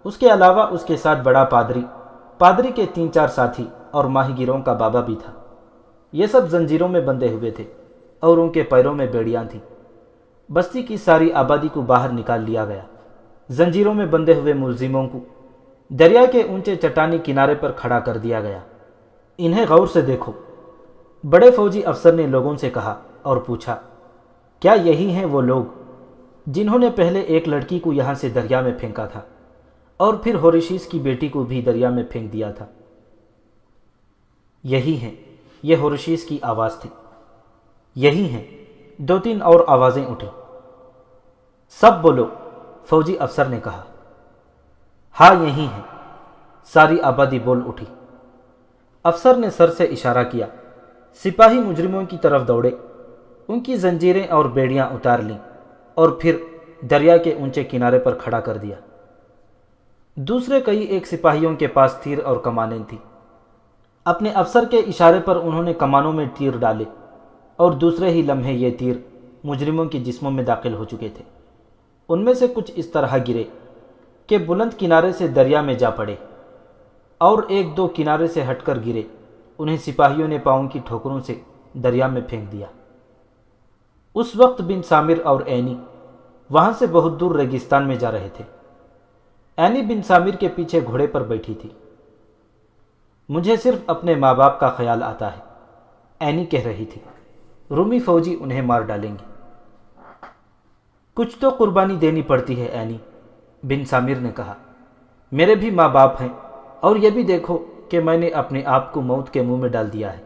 اس کے علاوہ اس کے ساتھ بڑا پادری، پادری کے 3-4 ساتھی اور ماہی گیروں کا بابا بھی تھا۔ یہ سب زنجیروں میں بندھے ہوئے تھے اور ان کے پیروں میں بیڑیاں تھیں۔ بستی کی ساری آبادی کو باہر نکال لیا گیا۔ زنجیروں میں بندھے ہوئے ملزموں کو دریا کے اونچے چٹانی کنارے پر کھڑا کر دیا گیا۔ انہیں غور سے دیکھو، بڑے فوجی افسر نے لوگوں سے کہا اور پوچھا، کیا یہی ہیں وہ لوگ جنہوں نے پہلے ایک لڑکی کو یہاں سے دریا میں پھینکا تھا اور پھر ہورشیس کی بیٹی کو بھی دریا میں پھینک دیا تھا؟ یہی ہیں، یہ ہورشیس کی آواز تھی۔ یہی ہیں، 2-3 اور آوازیں اٹھیں۔ سب بولو، فوجی افسر نے کہا۔ ہاں یہی ہیں، ساری آبادی بول اٹھی۔ افسر نے سر سے اشارہ کیا۔ سپاہی مجرموں کی طرف دوڑے، ان کی زنجیریں اور بیڑیاں اتار لیں اور پھر دریا کے اونچے کنارے پر کھڑا کر دیا۔ دوسرے کئی ایک سپاہیوں کے پاس تیر اور کمانیں تھیں۔ اپنے افسر کے اشارے پر انہوں نے کمانوں میں تیر ڈالے اور دوسرے ہی لمحے یہ تیر مجرموں کے جسموں میں داخل ہو چکے تھے۔ ان میں سے کچھ اس طرح گرے کہ بلند کنارے سے دریا میں جا پڑے اور 1-2 کنارے سے ہٹ کر گرے۔ انہیں سپاہیوں نے پاؤں کی ٹھوکروں سے دریا میں پھینک دیا۔ اس وقت بن سامر اور عینی وہاں سے بہت دور ریگستان میں جا رہے تھے۔ عینی بن سامر کے پیچھے گھوڑے پر بیٹھی تھی۔ مجھے صرف اپنے ماں باپ کا خیال آتا ہے، عینی کہہ رہی تھی۔ رومی فوجی انہیں مار ڈالیں گے۔ کچھ تو قربانی دینی پڑتی ہے عینی، بن سامر نے کہا۔ میرے بھی ماں باپ ہیں، اور یہ بھی دیکھو کہ میں نے اپنے آپ کو موت کے منہ میں ڈال دیا ہے۔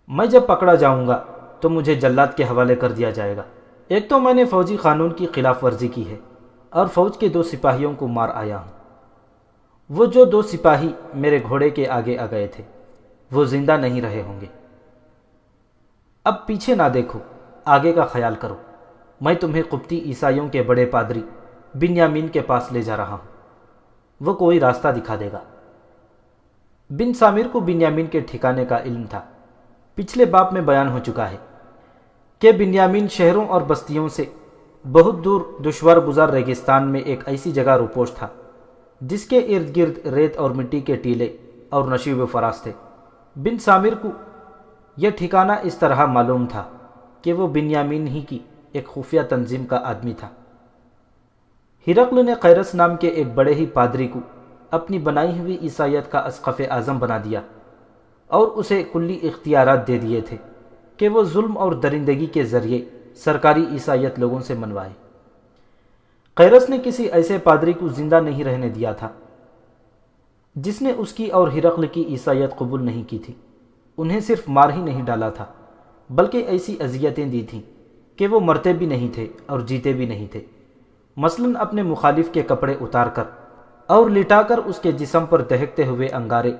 میں جب پکڑا جاؤں گا تو مجھے جلاد کے حوالے کر دیا جائے گا۔ ایک تو میں نے فوجی قانون کی خلاف ورزی کی ہے اور فوج کے 2 سپاہیوں کو مار آیا ہوں۔ وہ جو 2 سپاہی میرے گھوڑے کے آگے آ گئے تھے وہ زندہ نہیں رہے ہوں گے۔ اب پیچھے نہ دیکھو، آگے کا خیال کرو۔ میں تمہیں قبطی عیسائیوں کے بڑے پادری بنیامین کے پاس لے جا رہا ہوں، وہ کوئی راستہ دکھا دے گا۔ بن سامر کو بنیامین کے ٹھکانے کا علم تھا۔ پچھلے باب میں بیان ہو چکا ہے کہ بنیامین شہروں اور بستیوں سے بہت دور دشوار گزار ریگستان میں ایک ایسی جگہ روپوش تھا جس کے ارد گرد ریت اور مٹی کے ٹیلے اور نشیب و فراز تھے۔ بن سامر کو یہ ٹھکانہ اس طرح معلوم تھا کہ وہ بنیامین ہی کی ایک خفیہ تنظیم کا آدمی تھا۔ ہرقل نے قیرس نام کے ایک بڑے ہی پادری کو اپنی بنائی ہوئی عیسائیت کا اسقف اعظم بنا دیا اور اسے کلی اختیارات دے دیے تھے کہ وہ ظلم اور درندگی کے ذریعے سرکاری عیسائیت لوگوں سے منوائے۔ قیرس نے کسی ایسے پادری کو زندہ نہیں رہنے دیا تھا جس نے اس کی اور ہرقل کی عیسائیت قبول نہیں کی تھی۔ انہیں صرف مار ہی نہیں ڈالا تھا بلکہ ایسی اذیتیں دی تھیں کہ وہ مرتے بھی نہیں تھے اور جیتے بھی نہیں تھے۔ مثلاً اپنے مخالف کے کپڑے اتار کر اور لٹا کر اس کے جسم پر دہکتے ہوئے انگارے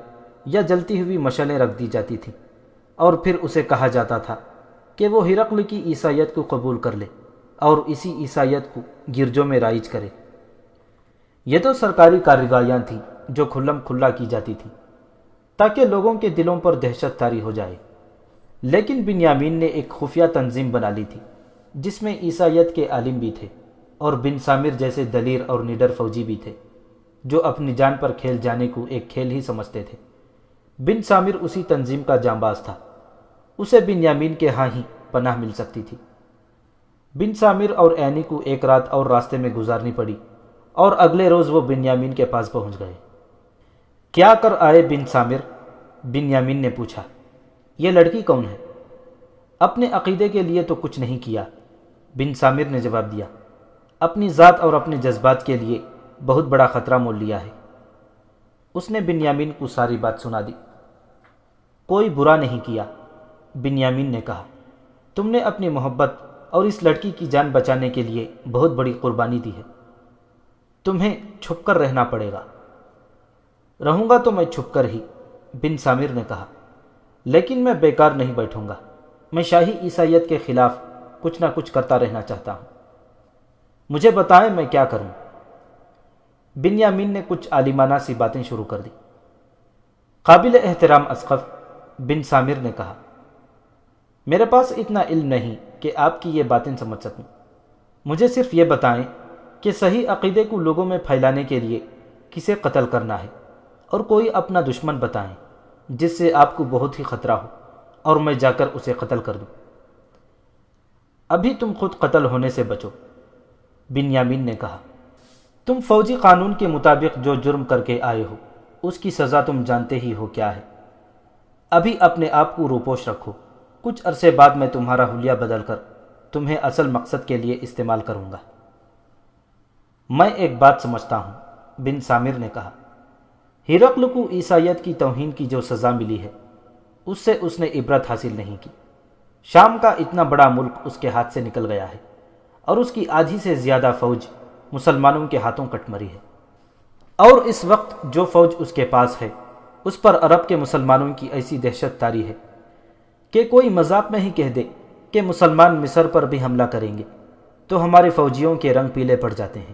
یا جلتی ہوئی مشعلیں رکھ دی جاتی تھیں، اور پھر اسے کہا جاتا تھا کہ وہ ہرقل کی عیسائیت کو قبول کر لے اور اسی عیسائیت کو گرجوں میں رائج کرے۔ یہ تو سرکاری کارروائیاں تھیں جو کھلم کھلا کی جاتی تھیں تاکہ لوگوں کے دلوں پر دہشت طاری ہو جائے۔ لیکن بنیامین نے ایک خفیہ تنظیم بنا لی تھی جس میں عیسائیت کے عالم بھی تھے اور بن سامر جیسے دلیر اور نڈر فوجی بھی تھے جو اپنی جان پر کھیل جانے کو ایک کھیل ہی سمجھتے تھے۔ بن سامر اسی تنظیم کا جانباز تھا، اسے بنیامین کے ہاں ہی پناہ مل سکتی تھی۔ بن سامر اور عینی کو ایک رات اور راستے میں گزارنی پڑی اور اگلے روز وہ بنیامین کے پاس پہنچ گئے۔ کیا کر آئے بن سامر؟ بنیامین نے پوچھا۔ یہ لڑکی کون ہے؟ اپنے عقیدے کے لیے تو کچھ نہیں کیا، بن سامر نے جواب دیا۔ اپنی ذات اور اپنے جذبات کے لیے بہت بڑا خطرہ مول لیا ہے۔ اس نے بنیامین کو ساری بات سنا دی۔ کوئی برا نہیں کیا، بنیامین نے کہا۔ تم نے اپنی محبت اور اس لڑکی کی جان بچانے کے لیے بہت بڑی قربانی دی ہے۔ تمہیں چھپ کر رہنا پڑے گا۔ رہوں گا تو میں چھپ کر ہی، بن سامر نے کہا، لیکن میں بیکار نہیں بیٹھوں گا۔ میں شاہی عیسائیت کے خلاف کچھ نہ کچھ کرتا رہنا چاہتا ہوں۔ مجھے بتائیں میں کیا کروں؟ بنیامین نے کچھ عالمانہ سی باتیں شروع کر دی۔ قابل احترام اسقف، بن سامر نے کہا، میرے پاس اتنا علم نہیں کہ آپ کی یہ باتیں سمجھ سکوں۔ مجھے صرف یہ بتائیں کہ صحیح عقیدے کو لوگوں میں پھیلانے کے لیے کسے قتل کرنا ہے، اور کوئی اپنا دشمن بتائیں جس سے آپ کو بہت ہی خطرہ ہو اور میں جا کر اسے قتل کر دوں۔ ابھی تم خود قتل ہونے سے بچو، بنیامین نے کہا۔ تم فوجی قانون کے مطابق جو جرم کر کے آئے ہو اس کی سزا تم جانتے ہی ہو کیا ہے۔ ابھی اپنے آپ کو روپوش رکھو، کچھ عرصے بعد میں تمہارا حلیہ بدل کر تمہیں اصل مقصد کے لیے استعمال کروں گا۔ میں ایک بات سمجھتا ہوں، بن سامر نے کہا۔ ہرقل کو عیسائیت کی توہین کی جو سزا ملی ہے اس سے اس نے عبرت حاصل نہیں کی۔ شام کا اتنا بڑا ملک اس کے ہاتھ سے نکل گیا ہے اور اس کی آدھی سے زیادہ فوج مسلمانوں کے ہاتھوں کٹ مری ہے، اور اس وقت جو فوج اس کے پاس ہے اس پر عرب کے مسلمانوں کی ایسی دہشت طاری ہے کہ کوئی مذاق میں ہی کہہ دے کہ مسلمان مصر پر بھی حملہ کریں گے تو ہمارے فوجیوں کے رنگ پیلے پڑ جاتے ہیں۔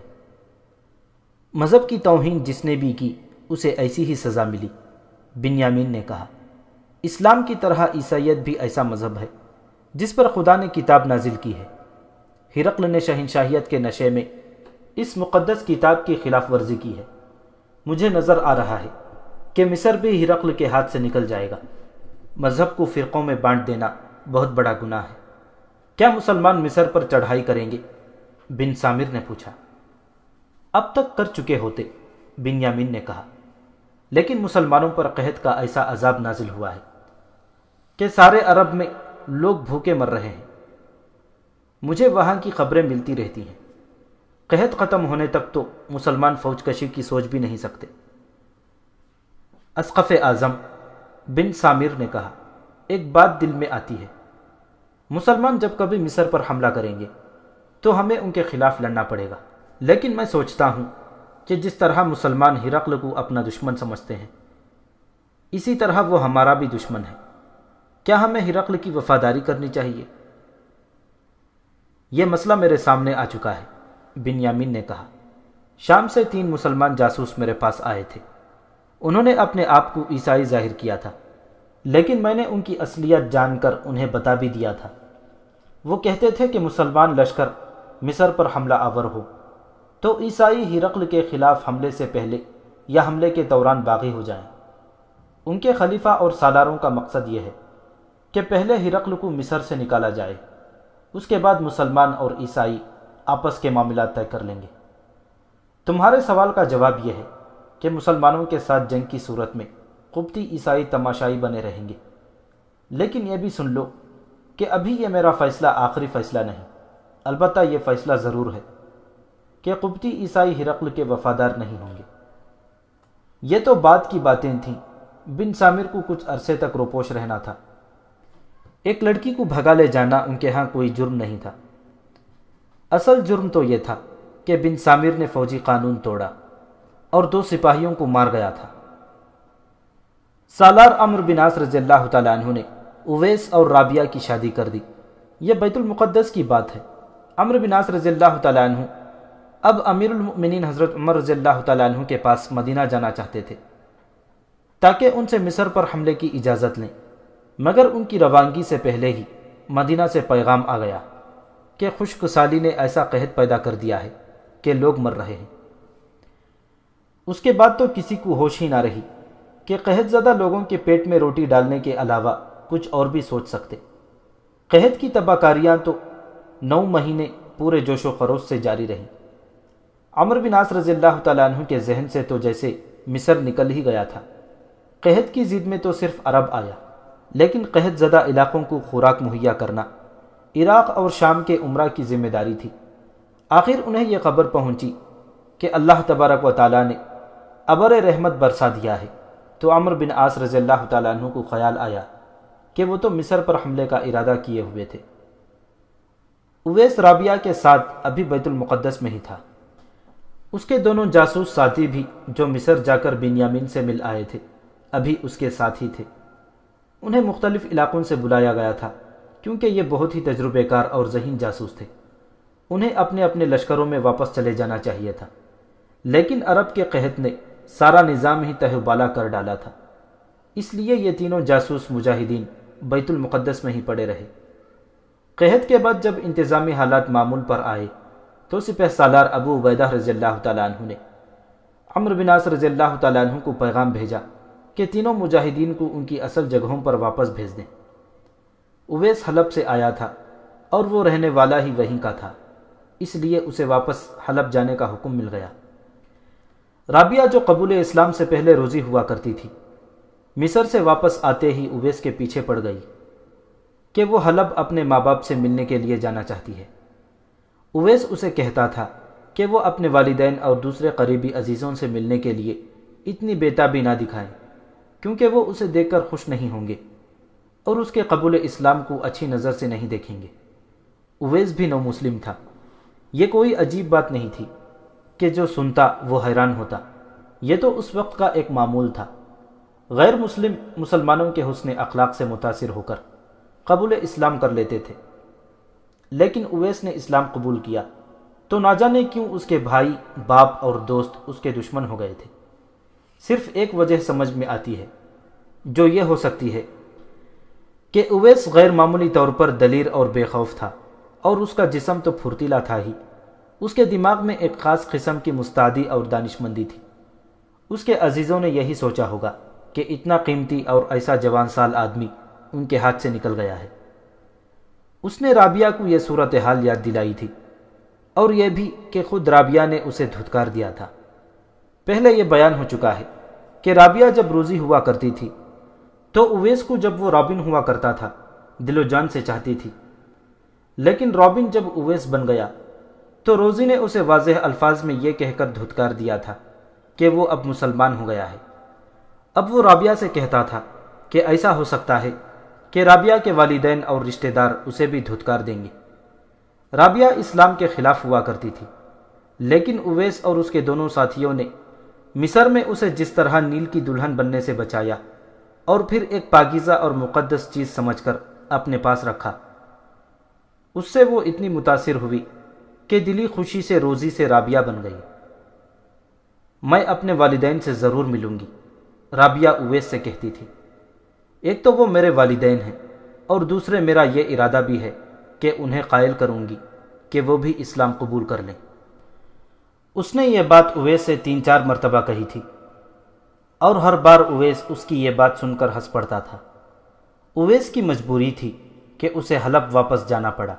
مذہب کی توہین جس نے بھی کی اسے ایسی ہی سزا ملی، بنیامین نے کہا۔ اسلام کی طرح عیسائیت بھی ایسا مذہب ہے جس پر خدا نے کتاب نازل کی ہے۔ ہرقل نے شہنشاہیت کے نشے میں اس مقدس کتاب کی خلاف ورزی کی ہے۔ مجھے نظر آ رہا ہے کہ مصر بھی ہرقل کے ہاتھ سے نکل جائے گا۔ مذہب کو فرقوں میں بانٹ دینا بہت بڑا گناہ ہے۔ کیا مسلمان مصر پر چڑھائی کریں گے؟ بن سامر نے پوچھا۔ اب تک کر چکے ہوتے، بنیامین نے کہا، لیکن مسلمانوں پر قحط کا ایسا عذاب نازل ہوا ہے کہ سارے عرب میں لوگ بھوکے مر رہے ہیں۔ مجھے وہاں کی خبریں ملتی رہتی ہیں۔ قحط ختم ہونے تک تو مسلمان فوج کشی کی سوچ بھی نہیں سکتے۔ اسقف اعظم بن سامر نے کہا، ایک بات دل میں آتی ہے، مسلمان جب کبھی مصر پر حملہ کریں گے تو ہمیں ان کے خلاف لڑنا پڑے گا، لیکن میں سوچتا ہوں کہ جس طرح مسلمان ہرقل کو اپنا دشمن سمجھتے ہیں، اسی طرح وہ ہمارا بھی دشمن ہے۔ کیا ہمیں ہرقل کی وفاداری کرنی چاہیے؟ یہ مسئلہ میرے سامنے آ چکا ہے، بنیامین نے کہا۔ شام سے 3 مسلمان جاسوس میرے پاس آئے تھے۔ انہوں نے اپنے آپ کو عیسائی ظاہر کیا تھا، لیکن میں نے ان کی اصلیت جان کر انہیں بتا بھی دیا تھا۔ وہ کہتے تھے کہ مسلمان لشکر مصر پر حملہ آور ہو تو عیسائی ہرقل کے خلاف حملے سے پہلے یا حملے کے دوران باغی ہو جائیں۔ ان کے خلیفہ اور سالاروں کا مقصد یہ ہے کہ پہلے ہرقل کو مصر سے نکالا جائے، اس کے بعد مسلمان اور عیسائی آپس کے معاملات طے کر لیں گے۔ تمہارے سوال کا جواب یہ ہے کہ مسلمانوں کے ساتھ جنگ کی صورت میں قبطی عیسائی تماشائی بنے رہیں گے، لیکن یہ بھی سن لو کہ ابھی یہ میرا فیصلہ آخری فیصلہ نہیں، البتہ یہ فیصلہ ضرور ہے کہ قبطی عیسائی ہرقل کے وفادار نہیں ہوں گے۔ یہ تو بعد کی باتیں تھیں۔ بن سامر کو کچھ عرصے تک روپوش رہنا تھا۔ ایک لڑکی کو بھگا لے جانا ان کے ہاں کوئی جرم نہیں تھا۔ اصل جرم تو یہ تھا کہ بن سامر نے فوجی قانون توڑا اور 2 سپاہیوں کو مار گیا تھا۔ سالار عمرو بن عاص رضی اللہ تعالیٰ عنہ نے اویس اور رابعہ کی شادی کر دی۔ یہ بیت المقدس کی بات ہے۔ عمرو بن عاص رضی اللہ تعالیٰ عنہ اب امیر المؤمنین حضرت عمر رضی اللہ تعالیٰ عنہ کے پاس مدینہ جانا چاہتے تھے تاکہ ان سے مصر پر حملے کی اجازت لیں، مگر ان کی روانگی سے پہلے ہی مدینہ سے پیغام آ گیا کہ خشک سالی نے ایسا قحط پیدا کر دیا ہے کہ لوگ مر رہے ہیں۔ اس کے بعد تو کسی کو ہوش ہی نہ رہی کہ قحط زدہ لوگوں کے پیٹ میں روٹی ڈالنے کے علاوہ کچھ اور بھی سوچ سکتے۔ قحط کی تباہ کاریاں تو 9 مہینے پورے جوش و خروش سے جاری رہیں۔ عمرو بن عاص رضی اللہ تعالیٰ عنہ کے ذہن سے تو جیسے مصر نکل ہی گیا تھا۔ قحط کی ضد میں تو صرف عرب آیا، لیکن قحط زدہ علاقوں کو خوراک مہیا کرنا عراق اور شام کے عمرہ کی ذمہ داری تھی۔ آخر انہیں یہ خبر پہنچی کہ اللہ تبارک و تعالیٰ نے ابر رحمت برسا دیا ہے، تو عمرو بن عاص رضی اللہ تعالیٰ عنہ کو خیال آیا کہ وہ تو مصر پر حملے کا ارادہ کیے ہوئے تھے۔ اویس رابعہ کے ساتھ ابھی بیت المقدس میں ہی تھا۔ اس کے دونوں جاسوس ساتھی بھی جو مصر جا کر بنیامین سے مل آئے تھے ابھی اس کے ساتھ ہی تھے۔ انہیں مختلف علاقوں سے بلایا گیا تھا کیونکہ یہ بہت ہی تجربے کار اور ذہین جاسوس تھے۔ انہیں اپنے اپنے لشکروں میں واپس چلے جانا چاہیے تھا، لیکن عرب کے قحط نے سارا نظام ہی تہہ بالا کر ڈالا تھا، اس لیے یہ تینوں جاسوس مجاہدین بیت المقدس میں ہی پڑے رہے۔ قحط کے بعد جب انتظامی حالات معمول پر آئے تو سپہ سالار ابو عبیدہ رضی اللہ تعالیٰ عنہ نے عمرو بن عاص رضی اللہ تعالیٰ عنہ کو پیغام بھیجا کہ تینوں مجاہدین کو ان کی اصل جگہوں پر واپس بھیج دیں۔ اویس حلب سے آیا تھا اور وہ رہنے والا ہی وہیں کا تھا، اس لیے اسے واپس حلب جانے کا حکم مل گیا۔ رابعہ جو قبول اسلام سے پہلے روزی ہوا کرتی تھی، مصر سے واپس آتے ہی اویس کے پیچھے پڑ گئی کہ وہ حلب اپنے ماں باپ سے ملنے کے لیے جانا چاہتی ہے۔ اویس اسے کہتا تھا کہ وہ اپنے والدین اور دوسرے قریبی عزیزوں سے ملنے کے لیے اتنی بےتابی نہ دکھائیں، کیونکہ وہ اسے دیکھ کر خوش نہیں ہوں گے اور اس کے قبول اسلام کو اچھی نظر سے نہیں دیکھیں گے۔ اویس بھی نو مسلم تھا۔ یہ کوئی عجیب بات نہیں تھی کہ جو سنتا وہ حیران ہوتا، یہ تو اس وقت کا ایک معمول تھا۔ غیر مسلم مسلمانوں کے حسن اخلاق سے متاثر ہو کر قبول اسلام کر لیتے تھے، لیکن اویس نے اسلام قبول کیا تو نہ جانے کیوں اس کے بھائی، باپ اور دوست اس کے دشمن ہو گئے تھے۔ صرف ایک وجہ سمجھ میں آتی ہے، جو یہ ہو سکتی ہے کہ اویس غیر معمولی طور پر دلیر اور بے خوف تھا، اور اس کا جسم تو پھرتیلا تھا ہی، اس کے دماغ میں ایک خاص قسم کی مستعدی اور دانشمندی تھی۔ اس کے عزیزوں نے یہی سوچا ہوگا کہ اتنا قیمتی اور ایسا جوان سال آدمی ان کے ہاتھ سے نکل گیا ہے۔ اس نے رابعہ کو یہ صورتحال یاد دلائی تھی، اور یہ بھی کہ خود رابعہ نے اسے دھتکار دیا تھا۔ پہلے یہ بیان ہو چکا ہے کہ رابعہ جب روزی ہوا کرتی تھی تو اویس کو جب وہ رابن ہوا کرتا تھا دل و جان سے چاہتی تھی، لیکن رابن جب اویس بن گیا تو روزی نے اسے واضح الفاظ میں یہ کہہ کر دھتکار دیا تھا کہ وہ اب مسلمان ہو گیا ہے۔ اب وہ رابعہ سے کہتا تھا کہ ایسا ہو سکتا ہے کہ رابعہ کے والدین اور رشتہ دار اسے بھی دھتکار دیں گے۔ رابعہ اسلام کے خلاف ہوا کرتی تھی، لیکن اویس اور اس کے دونوں ساتھیوں نے مصر میں اسے جس طرح نیل کی دلہن بننے سے بچایا اور پھر ایک پاکیزہ اور مقدس چیز سمجھ کر اپنے پاس رکھا، اس سے وہ اتنی متاثر ہوئی کہ دلی خوشی سے روزی سے رابعہ بن گئی۔ میں اپنے والدین سے ضرور ملوں گی، رابعہ اویس سے کہتی تھی۔ ایک تو وہ میرے والدین ہیں اور دوسرے میرا یہ ارادہ بھی ہے کہ انہیں قائل کروں گی کہ وہ بھی اسلام قبول کر لیں۔ اس نے یہ بات اویس سے 3-4 مرتبہ کہی تھی، اور ہر بار اویس اس کی یہ بات سن کر ہنس پڑتا تھا۔ اویس کی مجبوری تھی کہ اسے حلب واپس جانا پڑا،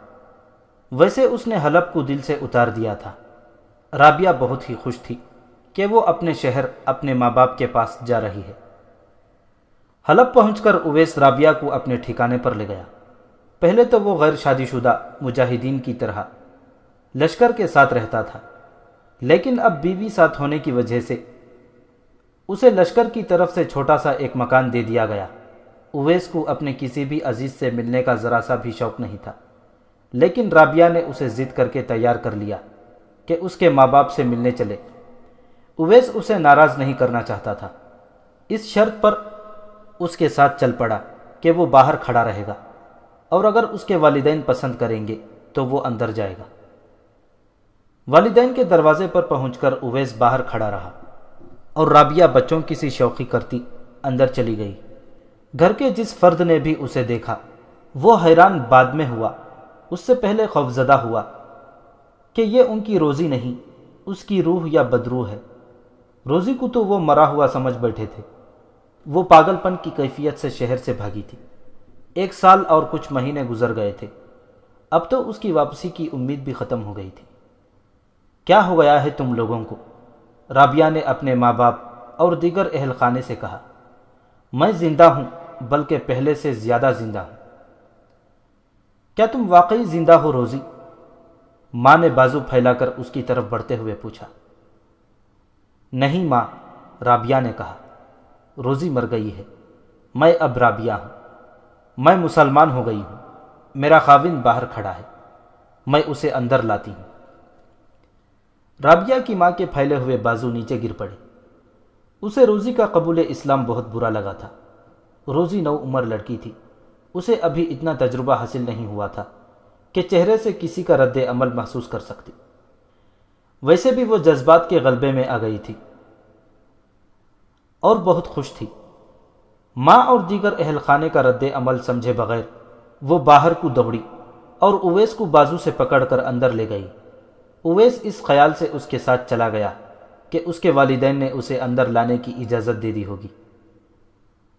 ویسے اس نے حلب کو دل سے اتار دیا تھا۔ رابعہ بہت ہی خوش تھی کہ وہ اپنے شہر اپنے ماں باپ کے پاس جا رہی ہے۔ حلب پہنچ کر اویس رابعہ کو اپنے ٹھکانے پر لے گیا۔ پہلے تو وہ غیر شادی شدہ مجاہدین کی طرح لشکر کے ساتھ رہتا تھا، لیکن اب بیوی ساتھ ہونے کی وجہ سے اسے لشکر کی طرف سے چھوٹا سا ایک مکان دے دیا گیا۔ اویس کو اپنے کسی بھی عزیز سے ملنے کا ذرا سا بھی شوق نہیں تھا، لیکن رابعہ نے اسے ضد کر کے تیار کر لیا کہ اس کے ماں باپ سے ملنے چلے۔ اویس اسے ناراض نہیں کرنا چاہتا تھا، اس شرط پر اس کے ساتھ چل پڑا کہ وہ باہر کھڑا رہے گا، اور اگر اس کے والدین پسند کریں گے تو وہ اندر جائے گا۔ والدین کے دروازے پر پہنچ کر اویس باہر کھڑا رہا، اور رابعہ بچوں کی سی شوخی کرتی اندر چلی گئی۔ گھر کے جس فرد نے بھی اسے دیکھا وہ حیران بعد میں ہوا، اس سے پہلے خوفزدہ ہوا کہ یہ ان کی روزی نہیں، اس کی روح یا بدروح ہے۔ روزی کو تو وہ مرا ہوا سمجھ بیٹھے تھے۔ وہ پاگل پن کی کیفیت سے شہر سے بھاگی تھی۔ 1 سال اور کچھ مہینے گزر گئے تھے، اب تو اس کی واپسی کی امید بھی ختم ہو گئی تھی۔ کیا ہو گیا ہے تم لوگوں کو؟ رابعہ نے اپنے ماں باپ اور دیگر اہل خانے سے کہا۔ میں زندہ ہوں، بلکہ پہلے سے زیادہ زندہ ہوں۔ کیا تم واقعی زندہ ہو روزی؟ ماں نے بازو پھیلا کر اس کی طرف بڑھتے ہوئے پوچھا۔ نہیں ماں، رابعہ نے کہا، روزی مر گئی ہے، میں اب رابعہ ہوں، میں مسلمان ہو گئی ہوں، میرا خاوند باہر کھڑا ہے، میں اسے اندر لاتی ہوں۔ رابعہ کی ماں کے پھیلے ہوئے بازو نیچے گر پڑے۔ اسے روزی کا قبول اسلام بہت برا لگا تھا۔ روزی نو عمر لڑکی تھی، اسے ابھی اتنا تجربہ حاصل نہیں ہوا تھا کہ چہرے سے کسی کا رد عمل محسوس کر سکتی۔ ویسے بھی وہ جذبات کے غلبے میں آ گئی تھی اور بہت خوش تھی۔ ماں اور دیگر اہل خانے کا رد عمل سمجھے بغیر وہ باہر کو دوڑی اور اویس کو بازو سے پکڑ کر اندر لے گئی۔ اویس اس خیال سے اس کے ساتھ چلا گیا کہ اس کے والدین نے اسے اندر لانے کی اجازت دے دی ہوگی۔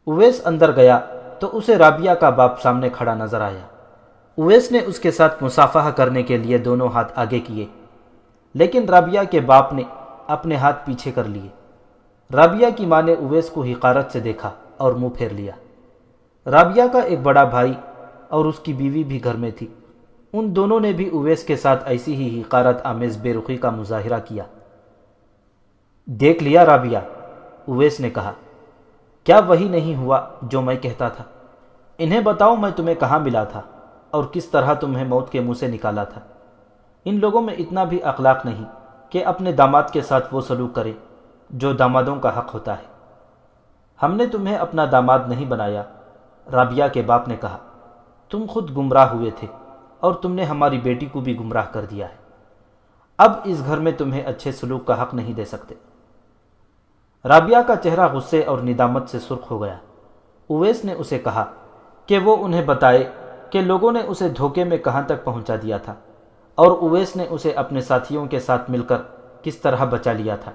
اویس اندر گیا تو اسے رابعہ کا باپ سامنے کھڑا نظر آیا۔ اویس نے اس کے ساتھ مصافحہ کرنے کے لیے دونوں ہاتھ آگے کیے، لیکن رابعہ کے باپ نے اپنے ہاتھ پیچھے کر لیے۔ رابعہ کی ماں نے اویس کو حقارت سے دیکھا اور منہ پھیر لیا۔ رابعہ کا ایک بڑا بھائی اور اس کی بیوی بھی گھر میں تھی، ان دونوں نے بھی اویس کے ساتھ ایسی ہی حقارت آمیز بے رخی کا مظاہرہ کیا۔ دیکھ لیا رابعہ، اویس نے کہا، کیا وہی نہیں ہوا جو میں کہتا تھا؟ انہیں بتاؤ میں تمہیں کہاں ملا تھا اور کس طرح تمہیں موت کے منہ سے نکالا تھا۔ ان لوگوں میں اتنا بھی اخلاق نہیں کہ اپنے داماد کے ساتھ وہ سلوک کرے جو دامادوں کا حق ہوتا ہے۔ ہم نے تمہیں اپنا داماد نہیں بنایا، رابعہ کے باپ نے کہا، تم خود گمراہ ہوئے تھے اور تم نے ہماری بیٹی کو بھی گمراہ کر دیا ہے۔ اب اس گھر میں تمہیں اچھے سلوک کا حق نہیں دے سکتے۔ رابعہ کا چہرہ غصے اور ندامت سے سرخ ہو گیا۔ اویس نے اسے کہا کہ وہ انہیں بتائے کہ لوگوں نے اسے دھوکے میں کہاں تک پہنچا دیا تھا، اور اویس نے اسے اپنے ساتھیوں کے ساتھ مل کر کس طرح بچا لیا تھا۔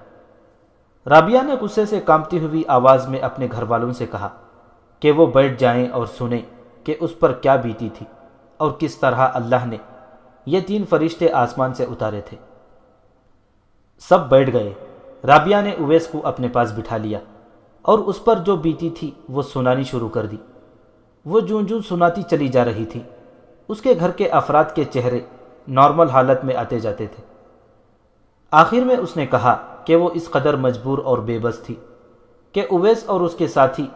رابعہ نے غصے سے کانپتی ہوئی آواز میں اپنے گھر والوں سے کہا کہ وہ بیٹھ جائیں اور سنیں کہ اس پر کیا بیتی تھی اور کس طرح اللہ نے یہ 3 فرشتے آسمان سے اتارے تھے۔ سب بیٹھ گئے۔ رابعہ نے اویس کو اپنے پاس بٹھا لیا اور اس پر جو بیتی تھی وہ سنانی شروع کر دی۔ وہ جوں جوں سناتی چلی جا رہی تھی۔ اس کے گھر کے افراد کے چہرے نارمل حالت میں آتے جاتے تھے۔ آخر میں اس نے کہا کہ وہ اس قدر مجبور اور بے بس تھی کہ اویس اور اس کے ساتھی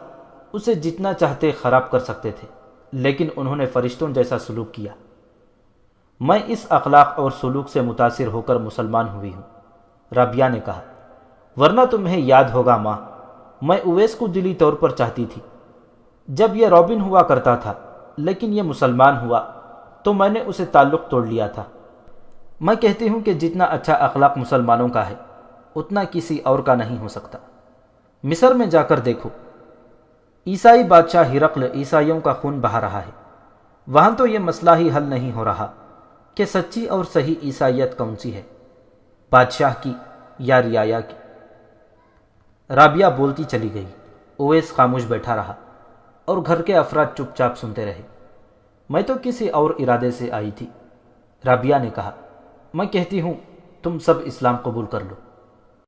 اسے جتنا چاہتے خراب کر سکتے تھے، لیکن انہوں نے فرشتوں جیسا سلوک کیا۔ میں اس اخلاق اور سلوک سے متاثر ہو کر مسلمان ہوئی ہوں، رابعہ نے کہا، ورنہ تمہیں یاد ہوگا ماں، میں اویس کو دلی طور پر چاہتی تھی۔ جب یہ رابن ہوا کرتا تھا لیکن یہ مسلمان ہوا تو میں نے اسے تعلق توڑ لیا تھا۔ میں کہتی ہوں کہ جتنا اچھا اخلاق مسلمانوں کا ہے اتنا کسی اور کا نہیں ہو سکتا۔ مصر میں جا کر دیکھو، عیسائی بادشاہ ہرقل عیسائیوں کا خون بہا رہا ہے۔ وہاں تو یہ مسئلہ ہی حل نہیں ہو رہا کہ سچی اور صحیح عیسائیت کون سی ہے، بادشاہ کی یا رعایا کی۔ رابعہ بولتی چلی گئی۔ اویس خاموش بیٹھا رہا اور گھر کے افراد چپ چاپ سنتے رہے۔ میں تو کسی اور ارادے سے آئی تھی، رابعہ نے کہا۔ میں کہتی ہوں تم سب اسلام قبول کر لو۔